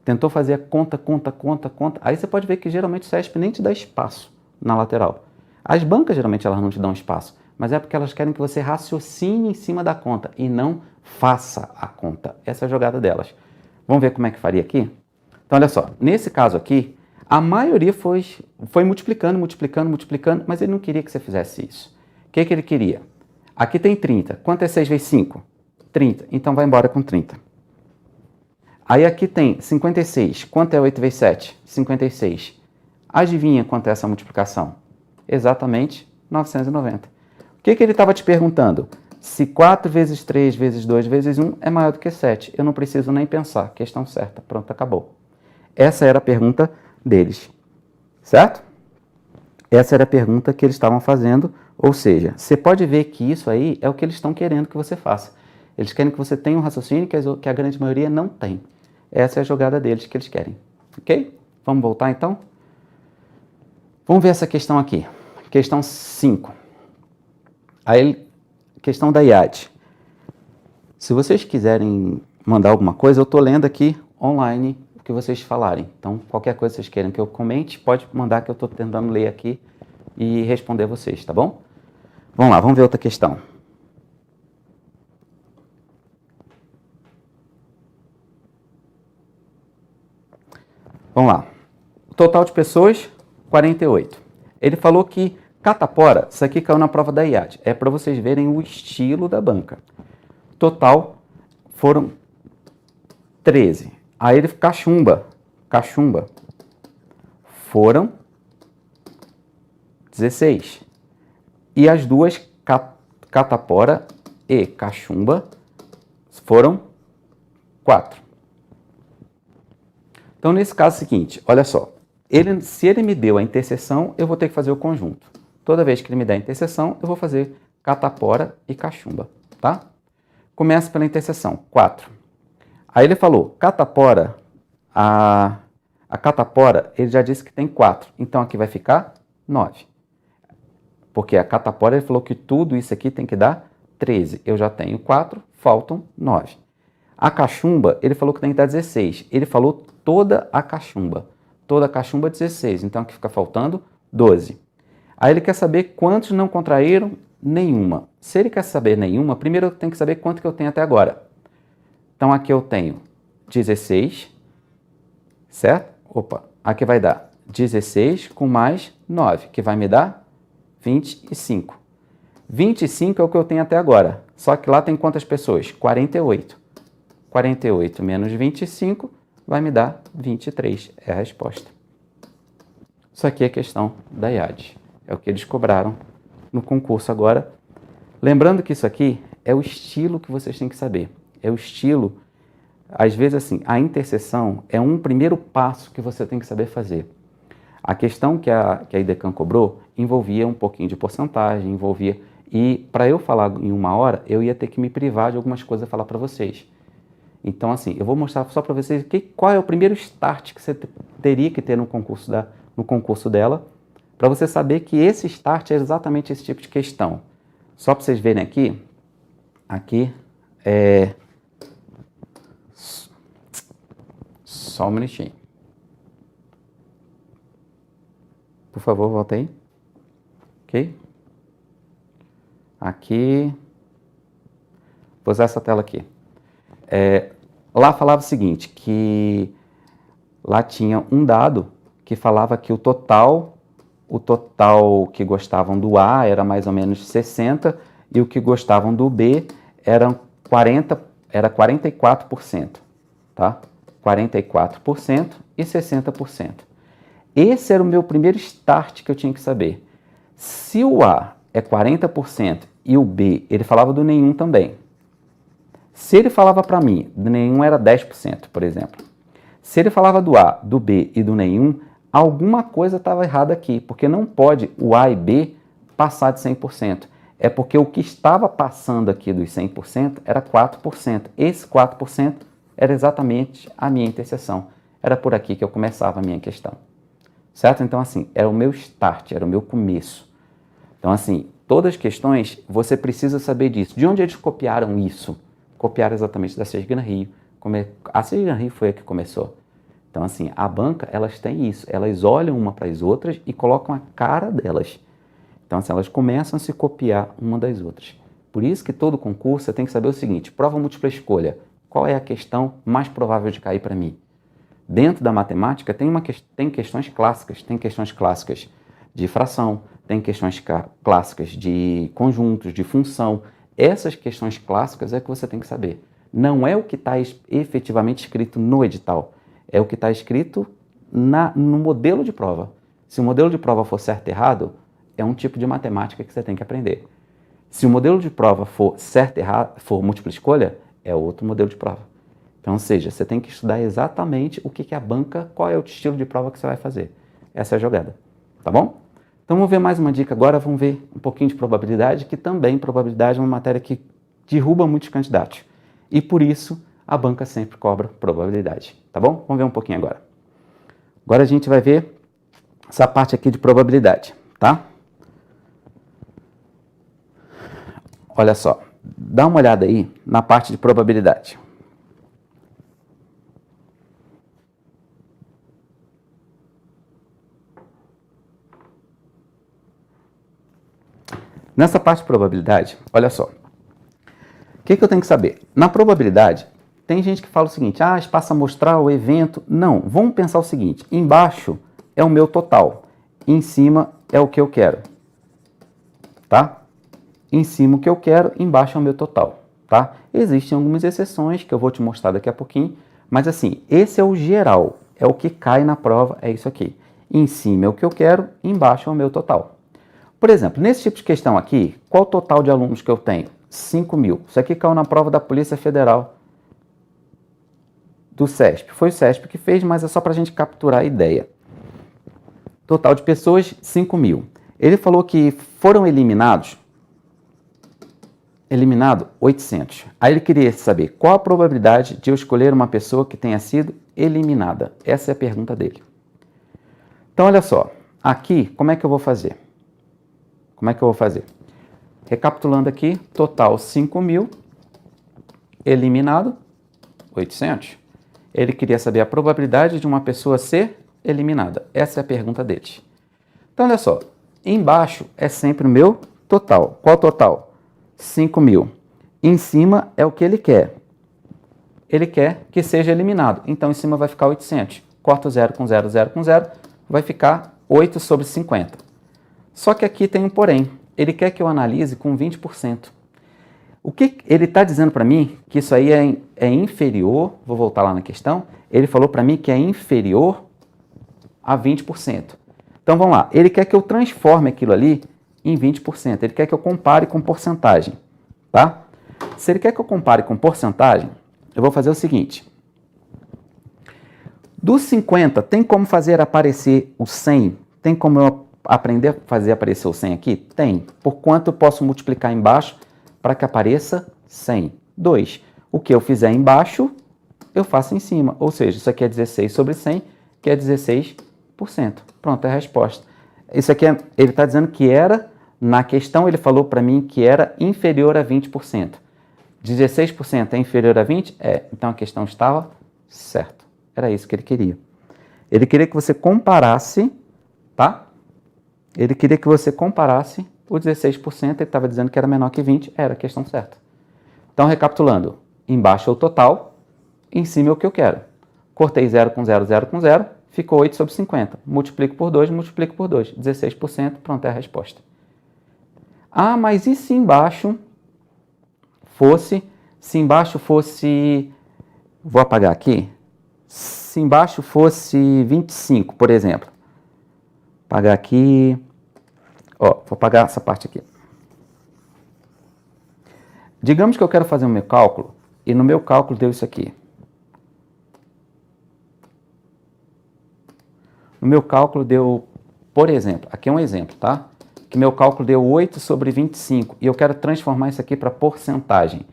Tentou fazer a conta. Aí você pode ver que geralmente o CESP nem te dá espaço na lateral. As bancas, geralmente, elas não te dão espaço. Mas é porque elas querem que você raciocine em cima da conta e não faça a conta. Essa é a jogada delas. Vamos ver como é que faria aqui? Então, olha só. Nesse caso aqui, a maioria foi multiplicando, mas ele não queria que você fizesse isso. O que ele queria? Aqui tem 30. Quanto é 6 vezes 5? 30. Então vai embora com 30. Aí aqui tem 56. Quanto é 8 vezes 7? 56. Adivinha quanto é essa multiplicação? Exatamente 990. O que ele estava te perguntando? Se 4 vezes 3 vezes 2 vezes 1 é maior do que 7. Eu não preciso nem pensar. Questão certa. Pronto, acabou. Essa era a pergunta deles, certo? Essa era a pergunta que eles estavam fazendo, ou seja, você pode ver que isso aí é o que eles estão querendo que você faça. Eles querem que você tenha um raciocínio que a grande maioria não tem. Essa é a jogada deles que eles querem, ok? Vamos voltar então? Vamos ver essa questão aqui, questão 5. Aí, questão da IAD. Se vocês quiserem mandar alguma coisa, eu estou lendo aqui online que vocês falarem. Então, qualquer coisa que vocês queiram que eu comente, pode mandar que eu estou tentando ler aqui e responder vocês, tá bom? Vamos lá, vamos ver outra questão. Vamos lá. O total de pessoas, 48. Ele falou que catapora, isso aqui caiu na prova da IAD. É para vocês verem o estilo da banca. Total foram 13. Aí ele cachumba foram 16. E as duas, catapora e cachumba, foram 4. Então, nesse caso seguinte, olha só. Se ele me deu a interseção, eu vou ter que fazer o conjunto. Toda vez que ele me der a interseção, eu vou fazer catapora e cachumba, tá? Começa pela interseção, 4. Aí ele falou, catapora, a catapora, ele já disse que tem 4. Então, aqui vai ficar 9. Porque a catapora, ele falou que tudo isso aqui tem que dar 13. Eu já tenho 4, faltam 9. A cachumba, ele falou que tem que dar 16. Ele falou toda a cachumba. Toda a cachumba 16. Então, aqui fica faltando 12. Aí ele quer saber quantos não contraíram nenhuma. Se ele quer saber nenhuma, primeiro eu tenho que saber quanto que eu tenho até agora. Então, aqui eu tenho 16, certo? Opa, aqui vai dar 16 com mais 9, que vai me dar 25. 25 é o que eu tenho até agora. Só que lá tem quantas pessoas? 48. 48 menos 25 vai me dar 23. É a resposta. Isso aqui é questão da IAD. É o que eles cobraram no concurso agora. Lembrando que isso aqui é o estilo que vocês têm que saber. É o estilo, às vezes assim, a interseção é um primeiro passo que você tem que saber fazer. A questão que a IDECAN cobrou envolvia um pouquinho de porcentagem, envolvia... E para eu falar em 1 hora, eu ia ter que me privar de algumas coisas a falar para vocês. Então, assim, eu vou mostrar só para vocês qual é o primeiro start que você teria que ter no concurso dela, para você saber que esse start é exatamente esse tipo de questão. Só para vocês verem aqui é... Só um minutinho. Por favor, volta aí. Ok? Aqui. Vou usar essa tela aqui. Lá falava o seguinte, que lá tinha um dado que falava que o total que gostavam do A era mais ou menos 60 e o que gostavam do B era 44%, tá? 44% e 60%. Esse era o meu primeiro start que eu tinha que saber. Se o A é 40% e o B, ele falava do nenhum também. Se ele falava para mim, do nenhum era 10%, por exemplo. Se ele falava do A, do B e do nenhum, alguma coisa estava errada aqui, porque não pode o A e B passar de 100%. É porque o que estava passando aqui dos 100% era 4%. Esse 4% era exatamente a minha interseção. Era por aqui que eu começava a minha questão. Certo? Então, assim, era o meu start, era o meu começo. Então, assim, todas as questões, você precisa saber disso. De onde eles copiaram isso? Copiaram exatamente da Sergina Rio. A Sergina Rio foi a que começou. Então, assim, a banca, elas têm isso. Elas olham uma para as outras e colocam a cara delas. Então, assim, elas começam a se copiar uma das outras. Por isso que todo concurso você tem que saber o seguinte, prova múltipla escolha. Qual é a questão mais provável de cair para mim? Dentro da matemática tem questões clássicas. Tem questões clássicas de fração, tem questões clássicas de conjuntos, de função. Essas questões clássicas é que você tem que saber. Não é o que está efetivamente escrito no edital. É o que está escrito no modelo de prova. Se o modelo de prova for certo e errado, é um tipo de matemática que você tem que aprender. Se o modelo de prova for certo e errado, for múltipla escolha, é outro modelo de prova. Então, ou seja, você tem que estudar exatamente o que é a banca, qual é o estilo de prova que você vai fazer. Essa é a jogada. Tá bom? Então, vamos ver mais uma dica agora. Vamos ver um pouquinho de probabilidade, que também probabilidade é uma matéria que derruba muitos candidatos. E por isso, a banca sempre cobra probabilidade. Tá bom? Vamos ver um pouquinho agora. Agora a gente vai ver essa parte aqui de probabilidade, tá? Olha só, dá uma olhada aí na parte de probabilidade. Nessa parte de probabilidade, olha só. O que eu tenho que saber? Na probabilidade, tem gente que fala o seguinte, espaço amostral, evento. Não, vamos pensar o seguinte, embaixo é o meu total, em cima é o que eu quero, tá? Em cima o que eu quero, embaixo é o meu total, tá? Existem algumas exceções que eu vou te mostrar daqui a pouquinho, mas assim, esse é o geral, é o que cai na prova, é isso aqui. Em cima é o que eu quero, embaixo é o meu total. Por exemplo, nesse tipo de questão aqui, qual o total de alunos que eu tenho? 5.000. Isso aqui caiu na prova da Polícia Federal do CESP. Foi o CESP que fez, mas é só para a gente capturar a ideia. Total de pessoas, 5.000. Ele falou que foram eliminados 800. Aí ele queria saber qual a probabilidade de eu escolher uma pessoa que tenha sido eliminada. Essa é a pergunta dele. Então, olha só. Aqui, como é que eu vou fazer? Recapitulando aqui, total 5.000, eliminado 800. Ele queria saber a probabilidade de uma pessoa ser eliminada. Essa é a pergunta dele. Então, olha só. Embaixo é sempre o meu total. Qual total? 5.000. Em cima é o que ele quer. Ele quer que seja eliminado. Então, em cima vai ficar 800. Corta o 0 com 0, 0 com 0. Vai ficar 8 sobre 50. Só que aqui tem um porém. Ele quer que eu analise com 20%. O que ele está dizendo para mim que isso aí é inferior, vou voltar lá na questão, ele falou para mim que é inferior a 20%. Então vamos lá, ele quer que eu transforme aquilo ali em 20%, ele quer que eu compare com porcentagem, tá? Se ele quer que eu compare com porcentagem, eu vou fazer o seguinte, dos 50, tem como fazer aparecer o 100? Tem como eu aprender a fazer aparecer o 100 aqui? Tem. Por quanto eu posso multiplicar embaixo para que apareça 100? 2. O que eu fizer embaixo, eu faço em cima. Ou seja, isso aqui é 16 sobre 100, que é 16%. Pronto, é a resposta. Isso aqui, ele está dizendo que era, na questão ele falou para mim que era inferior a 20%. 16% é inferior a 20%? É. Então a questão estava certa. Era isso que ele queria. Ele queria que você comparasse, tá? Ele queria que você comparasse o 16%, ele estava dizendo que era menor que 20%, era a questão certa. Então, recapitulando, embaixo é o total, em cima é o que eu quero. Cortei 0 com 0, 0 com 0, ficou 8 sobre 50. Multiplico por 2, 16%, pronto, é a resposta. Mas e se embaixo fosse, vou apagar aqui, se embaixo fosse 25, por exemplo. Apagar aqui, vou apagar essa parte aqui. Digamos que eu quero fazer o meu cálculo, e no meu cálculo deu isso aqui. No meu cálculo deu, por exemplo, aqui é um exemplo, tá? Que meu cálculo deu 8 sobre 25, e eu quero transformar isso aqui para porcentagem.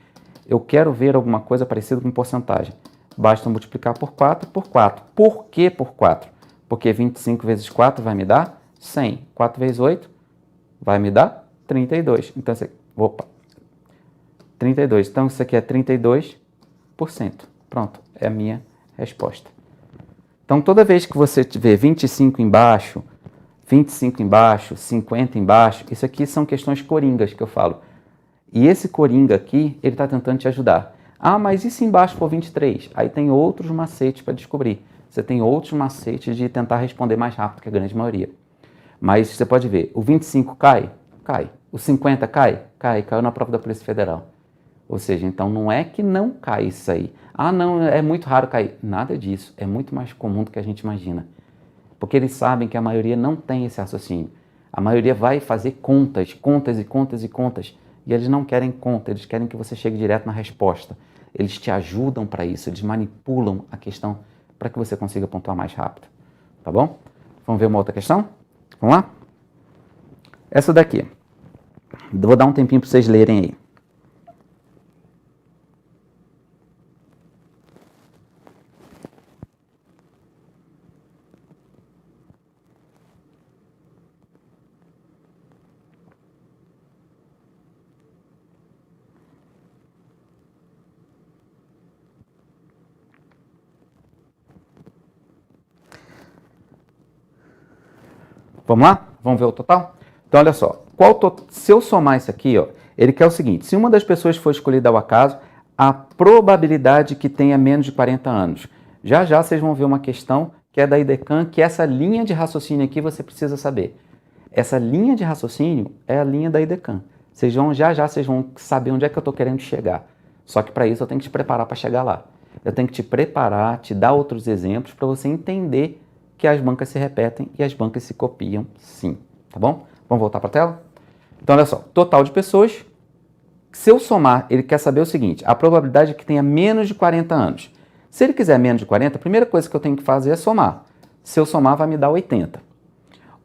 Eu quero ver alguma coisa parecida com porcentagem. Basta multiplicar por 4 por 4. Por que por 4? Porque 25 vezes 4 vai me dar 100. 4 vezes 8 vai me dar 32. Então, 32. Então, isso aqui é 32%. Pronto, é a minha resposta. Então, toda vez que você tiver 25 embaixo, 50 embaixo, isso aqui são questões coringas que eu falo. E esse coringa aqui, ele está tentando te ajudar. Mas e se embaixo for 23? Aí tem outros macetes para descobrir. Você tem outros macetes de tentar responder mais rápido que a grande maioria. Mas você pode ver, o 25 cai? Cai. O 50 cai? Cai. Caiu na prova da Polícia Federal. Ou seja, então não é que não cai isso aí. Não, é muito raro cair. Nada disso. É muito mais comum do que a gente imagina. Porque eles sabem que a maioria não tem esse raciocínio. A maioria vai fazer contas. E eles não querem conta, eles querem que você chegue direto na resposta. Eles te ajudam para isso, eles manipulam a questão para que você consiga pontuar mais rápido. Tá bom? Vamos ver uma outra questão? Vamos lá? Essa daqui. Vou dar um tempinho para vocês lerem aí. Vamos lá? Vamos ver o total? Então, olha só. Se eu somar isso aqui, ele quer o seguinte. Se uma das pessoas for escolhida ao acaso, a probabilidade que tenha menos de 40 anos. Já já vocês vão ver uma questão que é da IDECAM, que essa linha de raciocínio aqui você precisa saber. Essa linha de raciocínio é a linha da IDECAM. Já já vocês vão saber onde é que eu estou querendo chegar. Só que para isso eu tenho que te preparar para chegar lá. Eu tenho que te preparar, te dar outros exemplos para você entender que as bancas se repetem e as bancas se copiam sim. Tá bom? Vamos voltar para a tela? Então olha só, total de pessoas. Se eu somar, ele quer saber o seguinte, a probabilidade é que tenha menos de 40 anos. Se ele quiser menos de 40, a primeira coisa que eu tenho que fazer é somar. Se eu somar, vai me dar 80.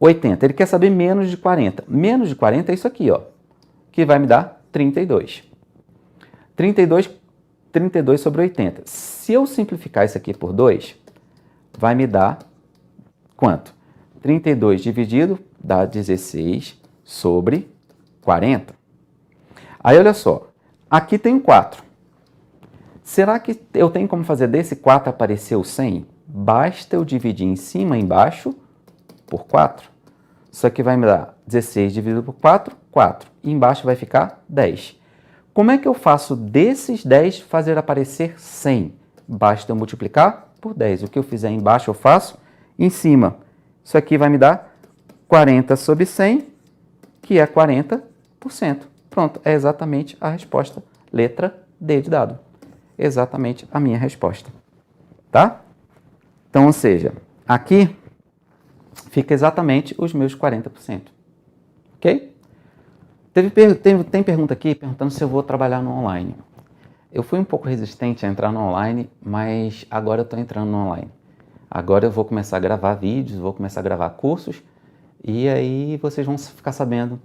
80, ele quer saber menos de 40. Menos de 40 é isso aqui, ó, que vai me dar 32. 32 sobre 80. Se eu simplificar isso aqui por 2, vai me dar quanto? 32 dividido dá 16 sobre 40. Aí, olha só, aqui tem 4. Será que eu tenho como fazer desse 4 aparecer o 100? Basta eu dividir em cima e embaixo por 4. Isso aqui vai me dar 16 dividido por 4, 4. E embaixo vai ficar 10. Como é que eu faço desses 10 fazer aparecer 100? Basta eu multiplicar por 10. O que eu fizer embaixo eu faço em cima. Isso aqui vai me dar 40 sobre 100, que é 40%. Pronto, é exatamente a resposta. Letra D de dado. Exatamente a minha resposta. Tá? Então, ou seja, aqui fica exatamente os meus 40%. Ok? Tem pergunta aqui perguntando se eu vou trabalhar no online. Eu fui um pouco resistente a entrar no online, mas agora eu estou entrando no online. Agora eu vou começar a gravar vídeos, vou começar a gravar cursos, e aí vocês vão ficar sabendo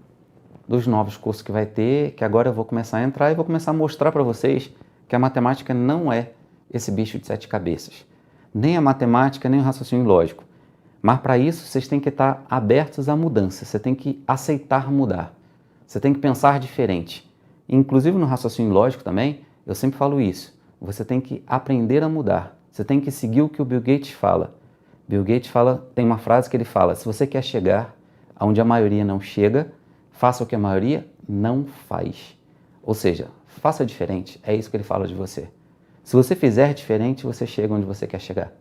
dos novos cursos que vai ter, que agora eu vou começar a entrar e vou começar a mostrar para vocês que a matemática não é esse bicho de 7 cabeças. Nem a matemática, nem o raciocínio lógico. Mas para isso vocês têm que estar abertos à mudança, você tem que aceitar mudar, você tem que pensar diferente. Inclusive no raciocínio lógico também, eu sempre falo isso, você tem que aprender a mudar, você tem que seguir o que o Bill Gates fala. Bill Gates tem uma frase que ele fala, se você quer chegar onde a maioria não chega, faça o que a maioria não faz. Ou seja, faça diferente, é isso que ele fala de você. Se você fizer diferente, você chega onde você quer chegar.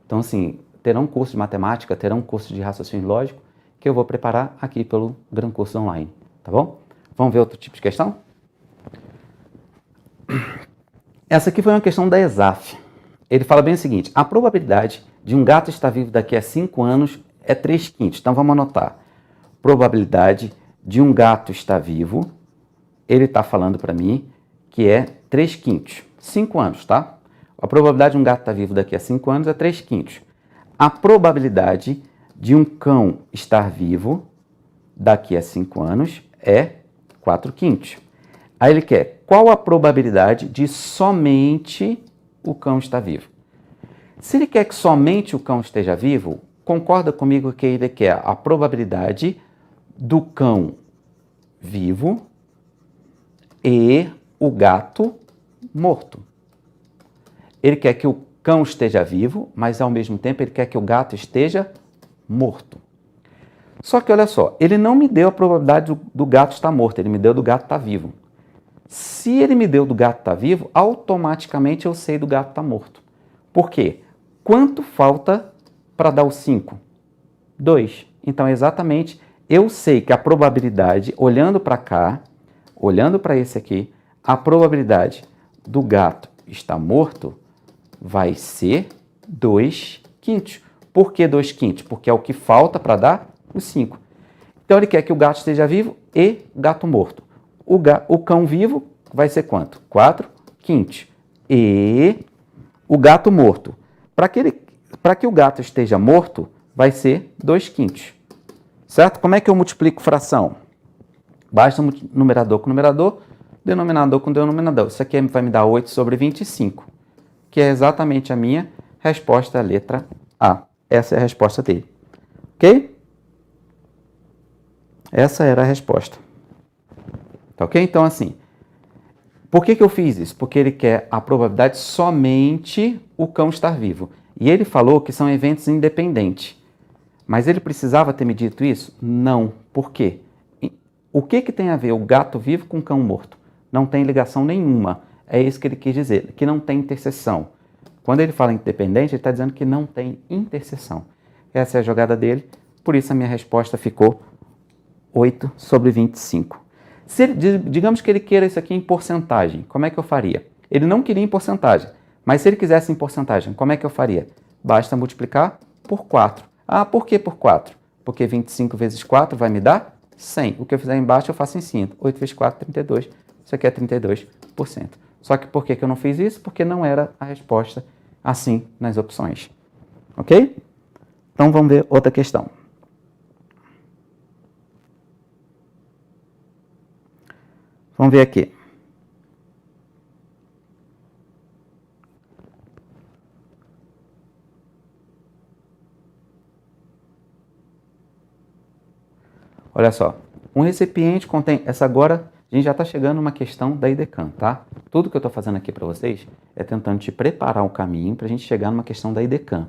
Então, assim, terá um curso de matemática, terá um curso de raciocínio lógico, que eu vou preparar aqui pelo Gran Curso Online, tá bom? Vamos ver outro tipo de questão? Essa aqui foi uma questão da ESAF. Ele fala bem o seguinte, a probabilidade de um gato estar vivo daqui a 5 anos é 3/5. Então, vamos anotar. Probabilidade de um gato estar vivo, ele está falando para mim que é 3/5. 5 anos, tá? A probabilidade de um gato estar vivo daqui a 5 anos é 3/5. A probabilidade de um cão estar vivo daqui a 5 anos é 4/5. Aí ele quer qual a probabilidade de somente o cão estar vivo. Se ele quer que somente o cão esteja vivo, concorda comigo que ele quer a probabilidade do cão vivo e o gato morto. Ele quer que o cão esteja vivo, mas ao mesmo tempo ele quer que o gato esteja morto. Só que olha só, ele não me deu a probabilidade do gato estar morto, ele me deu do gato estar vivo. Se ele me deu do gato estar vivo, automaticamente eu sei do gato estar morto. Por quê? Quanto falta para dar o 5? 2. Então, exatamente, eu sei que a probabilidade, olhando para cá, olhando para esse aqui, a probabilidade do gato estar morto vai ser 2/5. Por que 2/5? Porque é o que falta para dar o 5. Então, ele quer que o gato esteja vivo e o gato morto. O cão vivo vai ser quanto? 4/5. E o gato morto. Para que o gato esteja morto, vai ser 2/5. Certo? Como é que eu multiplico fração? Basta numerador com numerador, denominador com denominador. Isso aqui vai me dar 8 sobre 25, que é exatamente a minha resposta, a letra A. Essa é a resposta dele. Ok? Essa era a resposta. Tá ok? Então, assim, por que eu fiz isso? Porque ele quer a probabilidade somente o cão estar vivo. E ele falou que são eventos independentes. Mas ele precisava ter me dito isso? Não. Por quê? O que tem a ver o gato vivo com o cão morto? Não tem ligação nenhuma. É isso que ele quis dizer, que não tem interseção. Quando ele fala independente, ele está dizendo que não tem interseção. Essa é a jogada dele, por isso a minha resposta ficou 8 sobre 25. Se ele, digamos que ele queira isso aqui em porcentagem, como é que eu faria? Ele não queria em porcentagem, mas se ele quisesse em porcentagem, como é que eu faria? Basta multiplicar por 4. Ah, por que por 4? Porque 25 vezes 4 vai me dar 100. O que eu fizer embaixo eu faço em cima. 8 vezes 4, 32. Isso aqui é 32%. Só que por que eu não fiz isso? Porque não era a resposta assim nas opções. Ok? Então vamos ver outra questão. Vamos ver aqui. Olha só, um recipiente contém... Essa agora, a gente já está chegando numa questão da IDECAM, tá? Tudo que eu estou fazendo aqui para vocês é tentando te preparar o caminho para a gente chegar numa questão da IDECAM.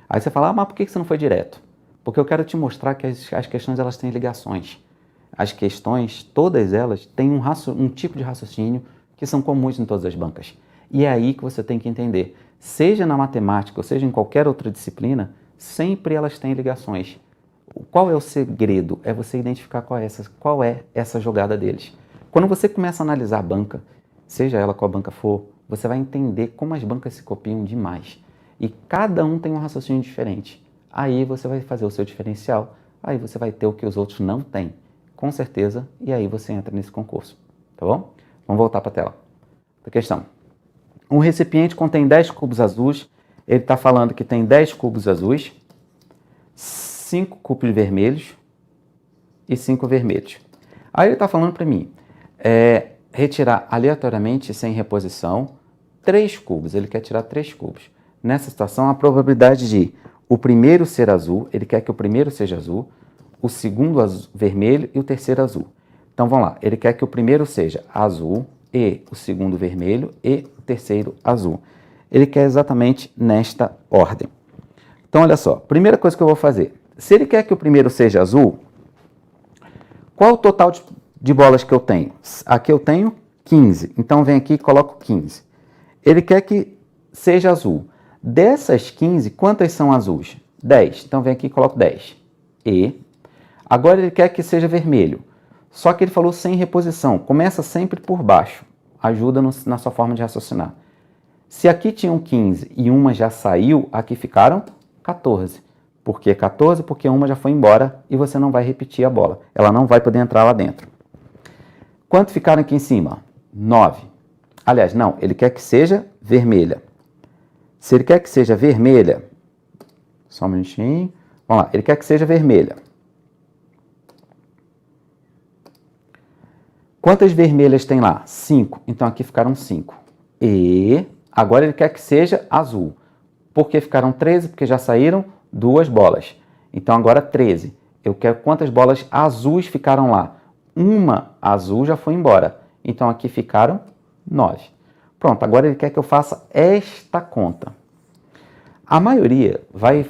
Aí você fala, mas por que você não foi direto? Porque eu quero te mostrar que as questões elas têm ligações. As questões, todas elas, têm um tipo de raciocínio que são comuns em todas as bancas. E é aí que você tem que entender. Seja na matemática ou seja em qualquer outra disciplina, sempre elas têm ligações. Qual é o segredo? É você identificar qual é essa jogada deles. Quando você começa a analisar a banca, seja ela qual banca for, você vai entender como as bancas se copiam demais. E cada um tem um raciocínio diferente. Aí você vai fazer o seu diferencial, aí você vai ter o que os outros não têm, com certeza, e aí você entra nesse concurso. Tá bom? Vamos voltar para a tela. Outra questão. Um recipiente contém 10 cubos azuis, ele está falando que tem 10 cubos azuis, 5 cubos vermelhos e 5 vermelhos. Aí ele está falando para mim, retirar aleatoriamente, sem reposição, 3 cubos. Ele quer tirar 3 cubos. Nessa situação, a probabilidade de o primeiro ser azul, ele quer que o primeiro seja azul, o segundo vermelho e o terceiro azul. Então vamos lá, ele quer que o primeiro seja azul e o segundo vermelho e o terceiro azul. Ele quer exatamente nesta ordem. Então olha só, primeira coisa que eu vou fazer. Se ele quer que o primeiro seja azul, qual o total de bolas que eu tenho? Aqui eu tenho 15, então vem aqui e coloco 15. Ele quer que seja azul. Dessas 15, quantas são azuis? 10, então vem aqui e coloco 10. E agora ele quer que seja vermelho, só que ele falou sem reposição, começa sempre por baixo, ajuda na sua forma de raciocinar. Se aqui tinham 15 e uma já saiu, aqui ficaram 14. Por que 14? Porque uma já foi embora e você não vai repetir a bola. Ela não vai poder entrar lá dentro. Quanto ficaram aqui em cima? 9. Aliás, não, ele quer que seja vermelha. Se ele quer que seja vermelha, só um minutinho. Vamos lá, ele quer que seja vermelha. Quantas vermelhas tem lá? 5. Então aqui ficaram 5. E agora ele quer que seja azul. Por que ficaram 13? Porque já saíram 2 bolas. Então agora 13. Eu quero quantas bolas azuis ficaram lá? Uma azul já foi embora. Então aqui ficaram 9. Pronto, agora ele quer que eu faça esta conta. A maioria vai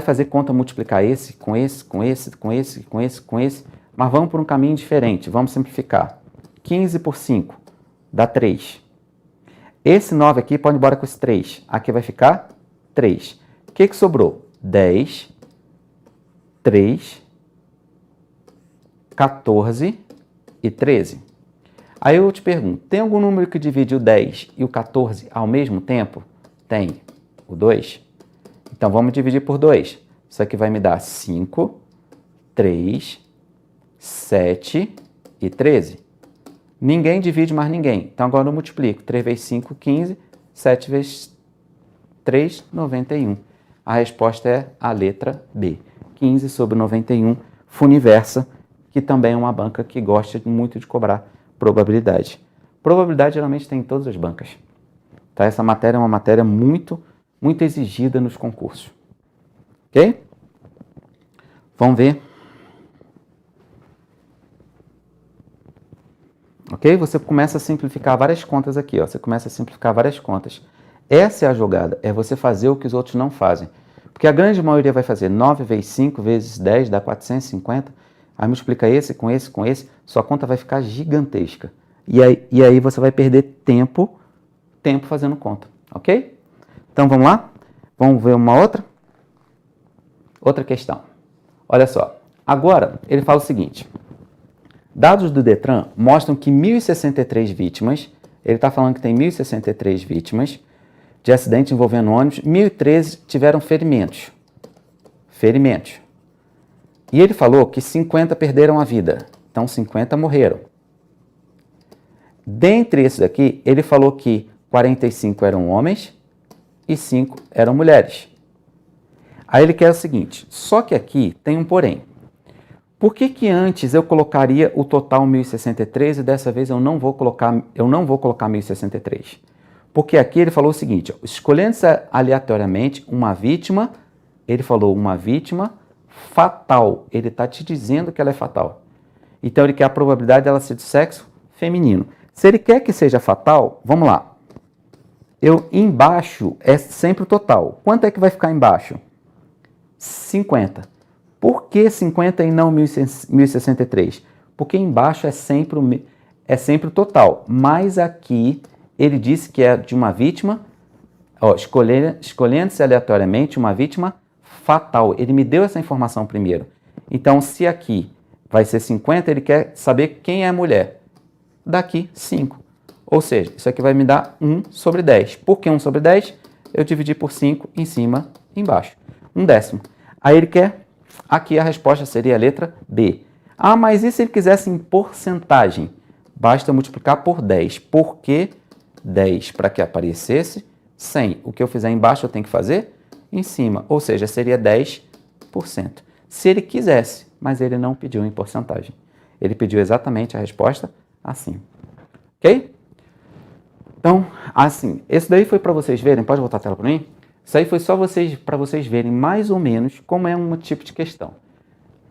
fazer conta multiplicar esse, com esse, com esse, com esse, com esse, com esse, mas vamos por um caminho diferente. Vamos simplificar. 15 por 5 dá 3. Esse 9 aqui pode ir embora com esse 3. Aqui vai ficar 3. O que sobrou? 10, 3, 14 e 13. Aí eu te pergunto, tem algum número que divide o 10 e o 14 ao mesmo tempo? Tem. O 2. Então vamos dividir por 2. Isso aqui vai me dar 5, 3, 7 e 13. Ninguém divide mais ninguém. Então agora eu multiplico. 3 vezes 5, 15. 7 vezes 3, 91. A resposta é a letra B. 15 sobre 91, Funiversa, que também é uma banca que gosta muito de cobrar probabilidade. Probabilidade geralmente tem em todas as bancas. Tá? Essa matéria é uma matéria muito exigida nos concursos. Ok? Vamos ver. Ok? Você começa a simplificar várias contas aqui. Ó. Você começa a simplificar várias contas. Essa é a jogada, é você fazer o que os outros não fazem. Porque a grande maioria vai fazer 9 vezes 5 vezes 10 dá 450. Aí multiplica esse com esse com esse, sua conta vai ficar gigantesca. e aí você vai perder tempo fazendo conta, ok? Então vamos lá? Vamos ver uma outra questão. Olha só, agora ele fala o seguinte, dados do Detran mostram que 1.063 vítimas, ele está falando que tem 1.063 vítimas de acidente envolvendo ônibus, 1.013 tiveram ferimentos. E ele falou que 50 perderam a vida, então 50 morreram. Dentre esses aqui, ele falou que 45 eram homens e 5 eram mulheres. Aí ele quer o seguinte, só que aqui tem um porém. Por que antes eu colocaria o total 1.063 e dessa vez eu não vou colocar 1.063? Porque aqui ele falou o seguinte, ó, escolhendo-se aleatoriamente uma vítima, ele falou uma vítima fatal. Ele está te dizendo que ela é fatal. Então ele quer a probabilidade dela ser de sexo feminino. Se ele quer que seja fatal, vamos lá. Embaixo é sempre o total. Quanto é que vai ficar embaixo? 50. Por que 50 e não 1.063? Porque embaixo é sempre o total. Mas aqui ele disse que é de uma vítima, escolhendo-se aleatoriamente uma vítima fatal. Ele me deu essa informação primeiro. Então, se aqui vai ser 50, ele quer saber quem é a mulher. Daqui, 5. Ou seja, isso aqui vai me dar 1 sobre 10. Por que 1 sobre 10? Eu dividi por 5 em cima e embaixo. 1/10. Aí ele quer, aqui a resposta seria a letra B. Ah, mas e se ele quisesse em porcentagem? Basta multiplicar por 10. Por que 10? Para que aparecesse 100. O que eu fizer embaixo eu tenho que fazer em cima. Ou seja, seria 10%. Se ele quisesse, mas ele não pediu em porcentagem. Ele pediu exatamente a resposta assim. Ok? Então, assim, esse daí foi para vocês verem, pode voltar a tela para mim? Isso aí foi só para vocês verem mais ou menos como é um tipo de questão.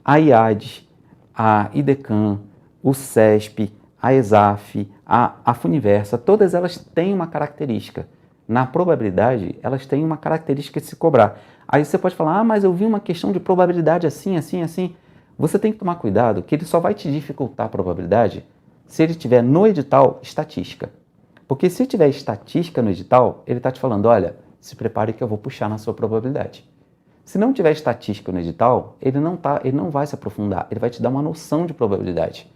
A IADES, a IDECAM, o CESP, a ESAF, a FUNIVERSA, todas elas têm uma característica. Na probabilidade, elas têm uma característica de se cobrar. Aí você pode falar, mas eu vi uma questão de probabilidade assim, assim, assim. Você tem que tomar cuidado que ele só vai te dificultar a probabilidade se ele tiver no edital estatística. Porque se tiver estatística no edital, ele está te falando, olha, se prepare que eu vou puxar na sua probabilidade. Se não tiver estatística no edital, ele não vai se aprofundar, ele vai te dar uma noção de probabilidade.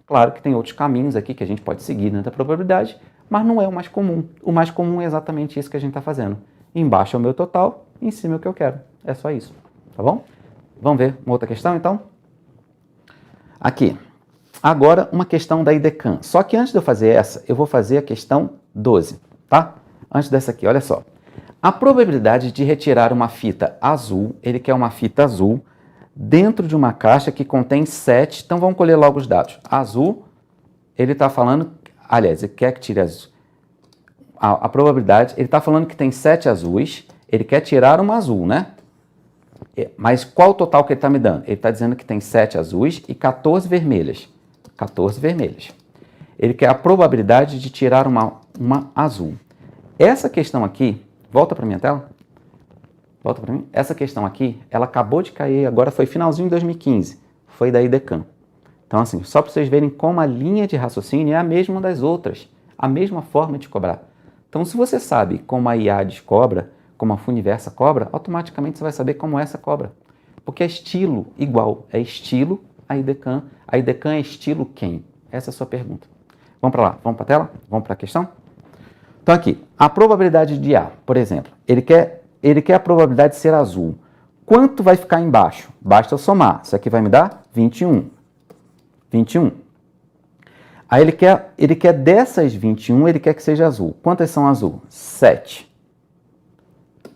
Claro que tem outros caminhos aqui que a gente pode seguir dentro da probabilidade, mas não é o mais comum. O mais comum é exatamente isso que a gente está fazendo. Embaixo é o meu total, em cima é o que eu quero. É só isso, tá bom? Vamos ver uma outra questão, então? Aqui. Agora, uma questão da IDECAM. Só que antes de eu fazer essa, eu vou fazer a questão 12, tá? Antes dessa aqui, olha só. A probabilidade de retirar uma fita azul, ele quer uma fita azul, dentro de uma caixa que contém 7, então vamos colher logo os dados. Azul, ele está falando, aliás, ele quer que tire azul. A probabilidade, ele está falando que tem 7 azuis, ele quer tirar uma azul, né? Mas qual o total que ele está me dando? Ele está dizendo que tem 7 azuis e 14 vermelhas. 14 vermelhas. Ele quer a probabilidade de tirar uma azul. Essa questão aqui, volta para minha tela. Volta para mim. Essa questão aqui, ela acabou de cair, agora foi finalzinho de 2015. Foi da IDECAM. Então, assim, só para vocês verem como a linha de raciocínio é a mesma das outras. A mesma forma de cobrar. Então, se você sabe como a IADES cobra, como a FUNIVERSA cobra, automaticamente você vai saber como essa cobra. Porque é estilo igual. É estilo a IDECAM. A IDECAM é estilo quem? Essa é a sua pergunta. Vamos para lá? Vamos para a tela? Vamos para a questão? Então aqui, a probabilidade de A, por exemplo, ele quer a probabilidade de ser azul. Quanto vai ficar embaixo? Basta eu somar. Isso aqui vai me dar 21. 21. Aí ele quer dessas 21, ele quer que seja azul. Quantas são azul? 7.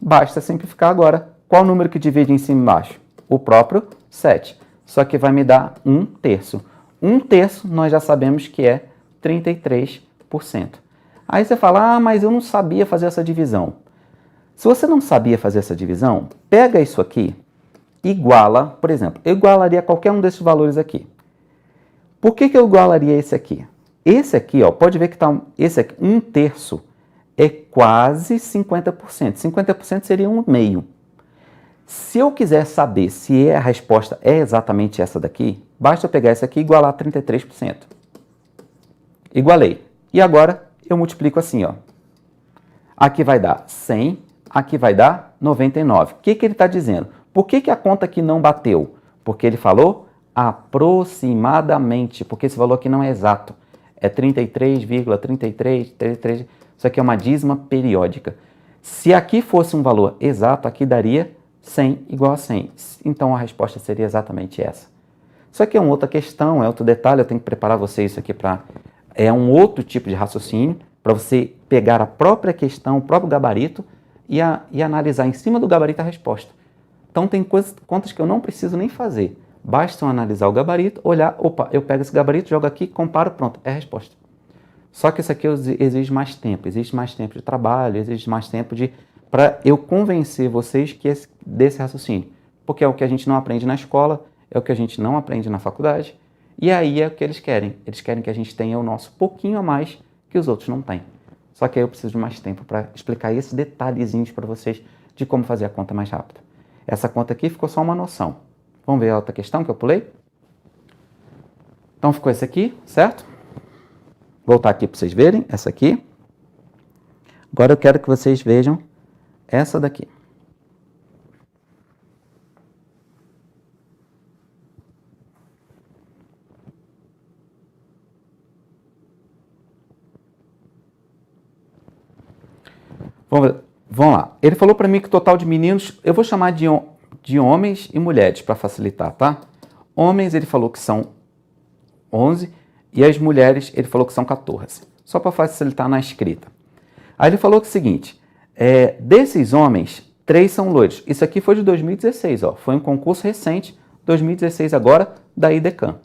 Basta simplificar agora. Qual o número que divide em cima e embaixo? O próprio 7. Só que vai me dar 1/3. 1/3 nós já sabemos que é 33%. Aí você fala, ah, mas eu não sabia fazer essa divisão. Se você não sabia fazer essa divisão, pega isso aqui, iguala, por exemplo, eu igualaria qualquer um desses valores aqui. Por que eu igualaria esse aqui? Esse aqui, ó, pode ver que está, esse aqui, 1/3 é quase 50%. 50% seria 1/2. Se eu quiser saber se a resposta é exatamente essa daqui, basta eu pegar essa aqui e igualar 33%. Igualei. E agora eu multiplico assim, ó. Aqui vai dar 100, aqui vai dar 99. O que ele está dizendo? Por que a conta aqui não bateu? Porque ele falou aproximadamente, porque esse valor aqui não é exato. É 33,33, isso aqui é uma dízima periódica. Se aqui fosse um valor exato, aqui daria 100 igual a 100. Então a resposta seria exatamente essa. Isso aqui é uma outra questão, é outro detalhe, eu tenho que preparar você isso aqui para... É um outro tipo de raciocínio, para você pegar a própria questão, o próprio gabarito e analisar em cima do gabarito a resposta. Então tem contas que eu não preciso nem fazer. Basta analisar o gabarito, olhar, opa, eu pego esse gabarito, jogo aqui, comparo, pronto, é a resposta. Só que isso aqui exige mais tempo de trabalho, exige mais tempo para eu convencer vocês desse raciocínio. Porque é o que a gente não aprende na escola, é o que a gente não aprende na faculdade, e aí é o que eles querem. Eles querem que a gente tenha o nosso pouquinho a mais que os outros não têm. Só que aí eu preciso de mais tempo para explicar esses detalhezinhos para vocês de como fazer a conta mais rápido. Essa conta aqui ficou só uma noção. Vamos ver a outra questão que eu pulei? Então ficou esse aqui, certo? Voltar aqui para vocês verem, essa aqui. Agora eu quero que vocês vejam essa daqui. Vamos lá. Ele falou para mim que o total de meninos, eu vou chamar de homens e mulheres para facilitar, tá? Homens ele falou que são 11 e as mulheres ele falou que são 14. Só para facilitar na escrita. Aí ele falou que é o seguinte, desses homens, 3 são loiros. Isso aqui foi de 2016, ó. Foi um concurso recente, 2016 agora, da IDECAM.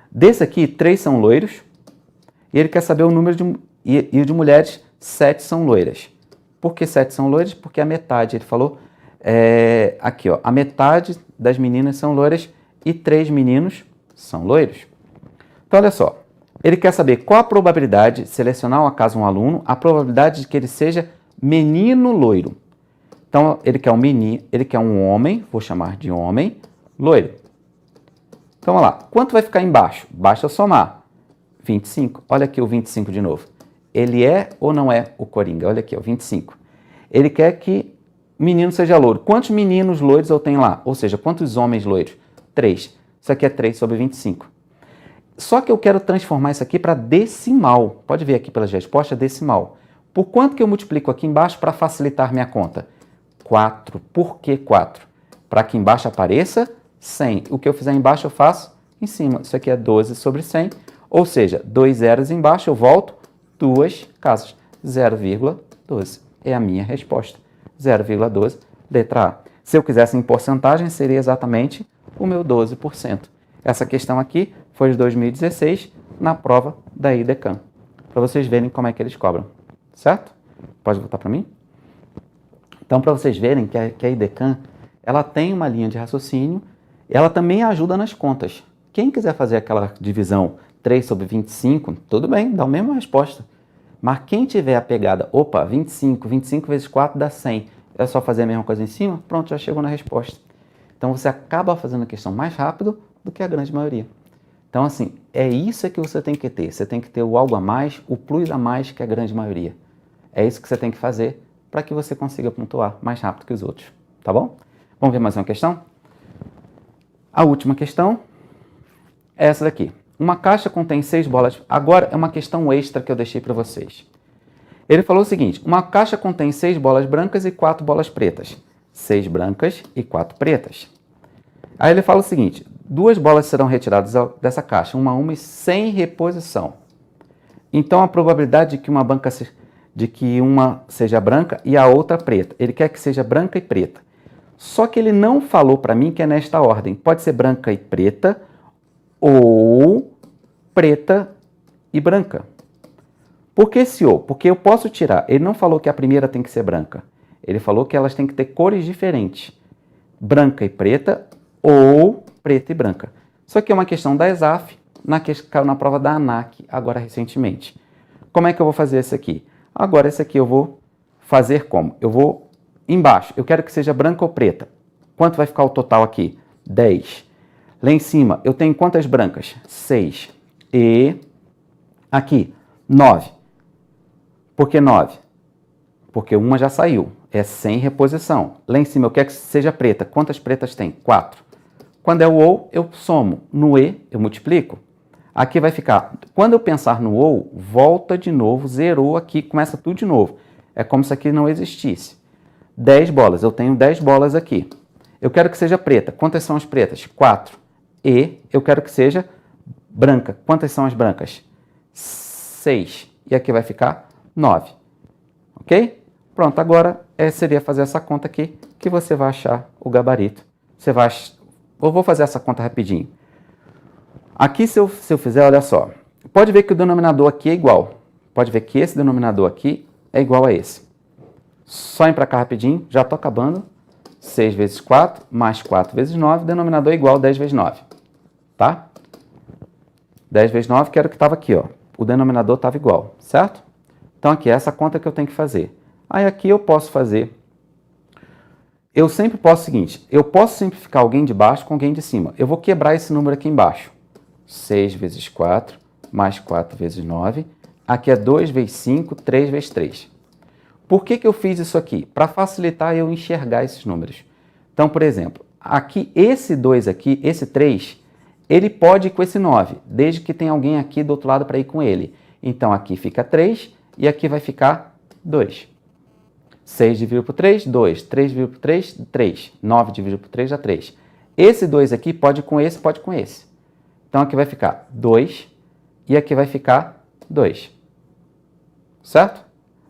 Desse aqui, 3 são loiros e ele quer saber o número de mulheres, 7 são loiras. Por que 7 são loiras? Porque a metade, ele falou, aqui, ó, a metade das meninas são loiras e 3 meninos são loiros. Então, olha só, ele quer saber qual a probabilidade, selecionar ao acaso um aluno, a probabilidade de que ele seja menino loiro. Então, ele quer um menino, ele quer um homem, vou chamar de homem, loiro. Então, olha lá, quanto vai ficar embaixo? Basta somar, 25. Olha aqui o 25 de novo. Ele é ou não é o Coringa? Olha aqui, ó, 25. Ele quer que o menino seja loiro. Quantos meninos loiros eu tenho lá? Ou seja, quantos homens loiros? 3. Isso aqui é 3 sobre 25. Só que eu quero transformar isso aqui para decimal. Pode ver aqui pelas respostas, decimal. Por quanto que eu multiplico aqui embaixo para facilitar minha conta? 4. Por que 4? Para que embaixo apareça 100. O que eu fizer embaixo eu faço em cima. Isso aqui é 12 sobre 100. Ou seja, 2 zeros embaixo, eu volto 2 casas. 0,12 é a minha resposta. 0,12, letra A. Se eu quisesse em porcentagem, seria exatamente o meu 12%. Essa questão aqui foi de 2016, na prova da IDECAM. Para vocês verem como é que eles cobram. Certo? Pode voltar para mim? Então, para vocês verem que a IDECAM, ela tem uma linha de raciocínio, ela também ajuda nas contas. Quem quiser fazer aquela divisão 3 sobre 25, tudo bem, dá a mesma resposta. Mas quem tiver a pegada, opa, 25 vezes 4 dá 100, é só fazer a mesma coisa em cima, pronto, já chegou na resposta. Então você acaba fazendo a questão mais rápido do que a grande maioria. Então assim, é isso que você tem que ter. Você tem que ter o algo a mais, o plus a mais que a grande maioria. É isso que você tem que fazer para que você consiga pontuar mais rápido que os outros. Tá bom? Vamos ver mais uma questão? A última questão é essa daqui. Uma caixa contém 6 bolas. Agora é uma questão extra que eu deixei para vocês. Ele falou o seguinte, uma caixa contém 6 bolas brancas e 4 bolas pretas. 6 brancas e 4 pretas. Aí ele fala o seguinte, 2 bolas serão retiradas dessa caixa, uma a uma e sem reposição. Então a probabilidade de que uma seja branca e a outra preta. Ele quer que seja branca e preta. Só que ele não falou para mim que é nesta ordem. Pode ser branca e preta ou preta e branca. Por que esse ou? Porque eu posso tirar. Ele não falou que a primeira tem que ser branca. Ele falou que elas têm que ter cores diferentes. Branca e preta ou preta e branca. Isso aqui é uma questão da ESAF, que caiu na prova da ANAC agora recentemente. Como é que eu vou fazer esse aqui? Agora esse aqui eu vou fazer como? Eu vou embaixo. Eu quero que seja branca ou preta. Quanto vai ficar o total aqui? 10. Lá em cima, eu tenho quantas brancas? 6. E aqui, 9. Por que 9? Porque uma já saiu. É sem reposição. Lá em cima eu quero que seja preta. Quantas pretas tem? 4. Quando é o ou, eu somo. No e, eu multiplico. Aqui vai ficar... Quando eu pensar no ou, volta de novo, zerou aqui, começa tudo de novo. É como se aqui não existisse. 10 bolas. Eu tenho 10 bolas aqui. Eu quero que seja preta. Quantas são as pretas? 4. E eu quero que seja branca. Quantas são as brancas? 6. E aqui vai ficar 9. Ok? Pronto, agora seria fazer essa conta aqui, que você vai achar o gabarito. Você vai... Eu vou fazer essa conta rapidinho. Aqui, se eu fizer, olha só. Pode ver que o denominador aqui é igual. Pode ver que esse denominador aqui é igual a esse. Só ir para cá rapidinho, já estou acabando. 6 vezes 4, mais 4 vezes 9, denominador é igual a 10 vezes 9. Tá? 10 vezes 9, que era o que estava aqui, ó. O denominador estava igual, certo? Então, aqui é essa conta que eu tenho que fazer. Aí, aqui eu posso fazer... Eu sempre posso o seguinte, eu posso simplificar alguém de baixo com alguém de cima. Eu vou quebrar esse número aqui embaixo. 6 vezes 4, mais 4 vezes 9. Aqui é 2 vezes 5, 3 vezes 3. Por que eu fiz isso aqui? Para facilitar eu enxergar esses números. Então, por exemplo, aqui, esse 2 aqui, esse 3, ele pode ir com esse 9, desde que tenha alguém aqui do outro lado para ir com ele. Então, aqui fica 3 e aqui vai ficar 2. 6 dividido por 3, 2. 3 dividido por 3, 3. 9 dividido por 3 dá 3. Esse 2 aqui pode ir com esse, pode ir com esse. Então, aqui vai ficar 2 e aqui vai ficar 2. Certo?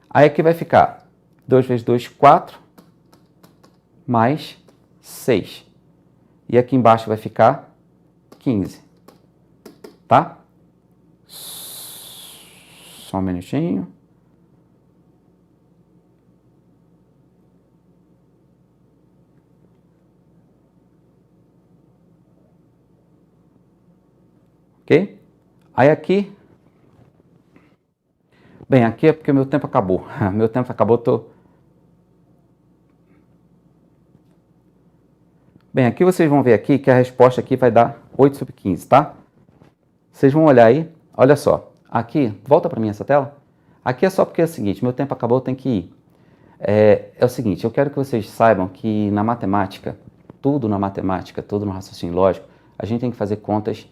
Aí aqui vai ficar 2 vezes 2, 4, mais 6. E aqui embaixo vai ficar 15. Tá? Só um minutinho. Ok? Aí aqui... Bem, aqui é porque meu tempo acabou. Meu tempo acabou, Bem, aqui vocês vão ver aqui que a resposta aqui vai dar 8 sobre 15, tá? Vocês vão olhar aí, olha só. Aqui, volta para mim essa tela. Aqui é só porque é o seguinte, meu tempo acabou, eu tenho que ir. É o seguinte, eu quero que vocês saibam que na matemática, tudo no raciocínio lógico, a gente tem que fazer contas,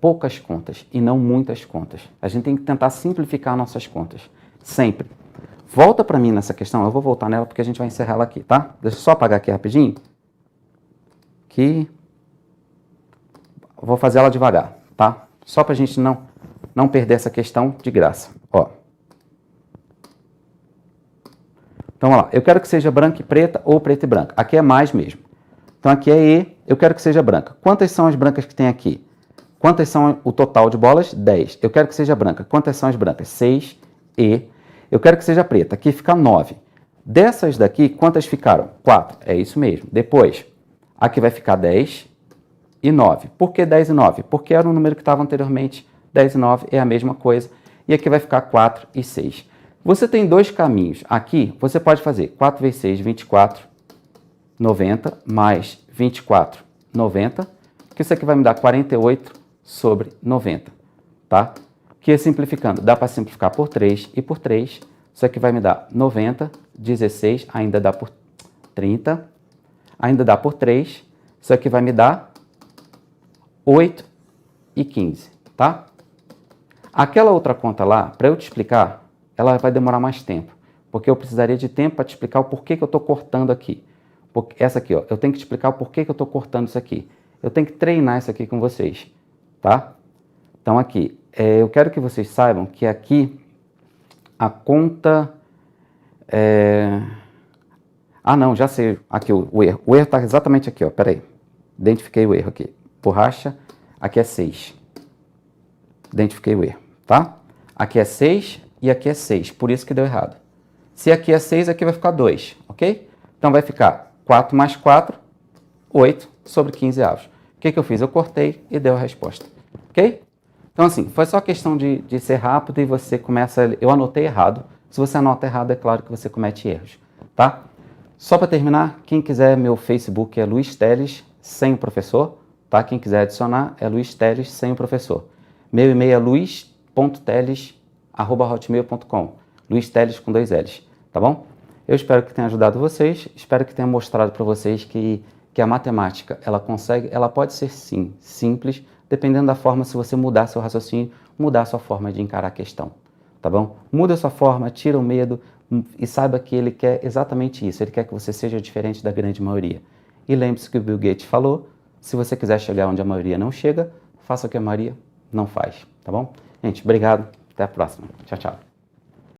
poucas contas e não muitas contas. A gente tem que tentar simplificar nossas contas, sempre. Volta para mim nessa questão, eu vou voltar nela porque a gente vai encerrar ela aqui, tá? Deixa eu só apagar aqui rapidinho. Aqui. Vou fazer ela devagar, tá? Só para a gente não perder essa questão de graça. Ó. Então, olha lá, eu quero que seja branca e preta ou preta e branca. Aqui é mais mesmo. Então, aqui é E, eu quero que seja branca. Quantas são as brancas que tem aqui? Quantas são o total de bolas? 10. Eu quero que seja branca. Quantas são as brancas? 6. E. Eu quero que seja preta. Aqui fica 9. Dessas daqui, quantas ficaram? 4. É isso mesmo. Depois, aqui vai ficar 10 e 9. Por que 10 e 9? Porque era o número que estava anteriormente. 10 e 9 é a mesma coisa. E aqui vai ficar 4 e 6. Você tem dois caminhos. Aqui, você pode fazer 4 vezes 6, 24, 90, mais 24, 90. Que isso aqui vai me dar 48 sobre 90, tá? Que simplificando, dá para simplificar por 3 e por 3. Isso aqui vai me dar 90, 16, ainda dá por 30, ainda dá por 3. Isso aqui vai me dar 8 e 15, tá? Aquela outra conta lá, para eu te explicar, ela vai demorar mais tempo, porque eu precisaria de tempo para te explicar o porquê que eu estou cortando aqui. Essa aqui, ó, eu tenho que te explicar o porquê que eu estou cortando isso aqui. Eu tenho que treinar isso aqui com vocês, tá? Então, aqui, eu quero que vocês saibam que aqui a conta... Ah, não, já sei aqui o erro. O erro está exatamente aqui, ó, peraí. Identifiquei o erro aqui. Borracha, aqui é 6. Identifiquei o erro, tá? Aqui é 6 e aqui é 6, por isso que deu errado. Se aqui é 6, aqui vai ficar 2, ok? Então vai ficar 4 mais 4, 8 sobre 15 avos. O que eu fiz? Eu cortei e deu a resposta, ok? Então assim, foi só questão de ser rápido e você começa... Eu anotei errado. Se você anota errado, é claro que você comete erros, tá? Só para terminar, quem quiser, meu Facebook é Luiz Teles, sem o professor, tá? Quem quiser adicionar é Luiz Teles, sem o professor. Meu e-mail é luiz, luisteles@hotmail.com. Luiz Teles com 2 L's, tá bom? Eu espero que tenha ajudado vocês, espero que tenha mostrado para vocês que a matemática, ela pode ser sim, simples, dependendo da forma, se você mudar seu raciocínio, mudar a sua forma de encarar a questão, tá bom? Muda a sua forma, tira o medo e saiba que ele quer exatamente isso, ele quer que você seja diferente da grande maioria. E lembre-se que o Bill Gates falou, se você quiser chegar onde a maioria não chega, faça o que a maioria não faz, tá bom? Gente, obrigado, até a próxima. Tchau, tchau.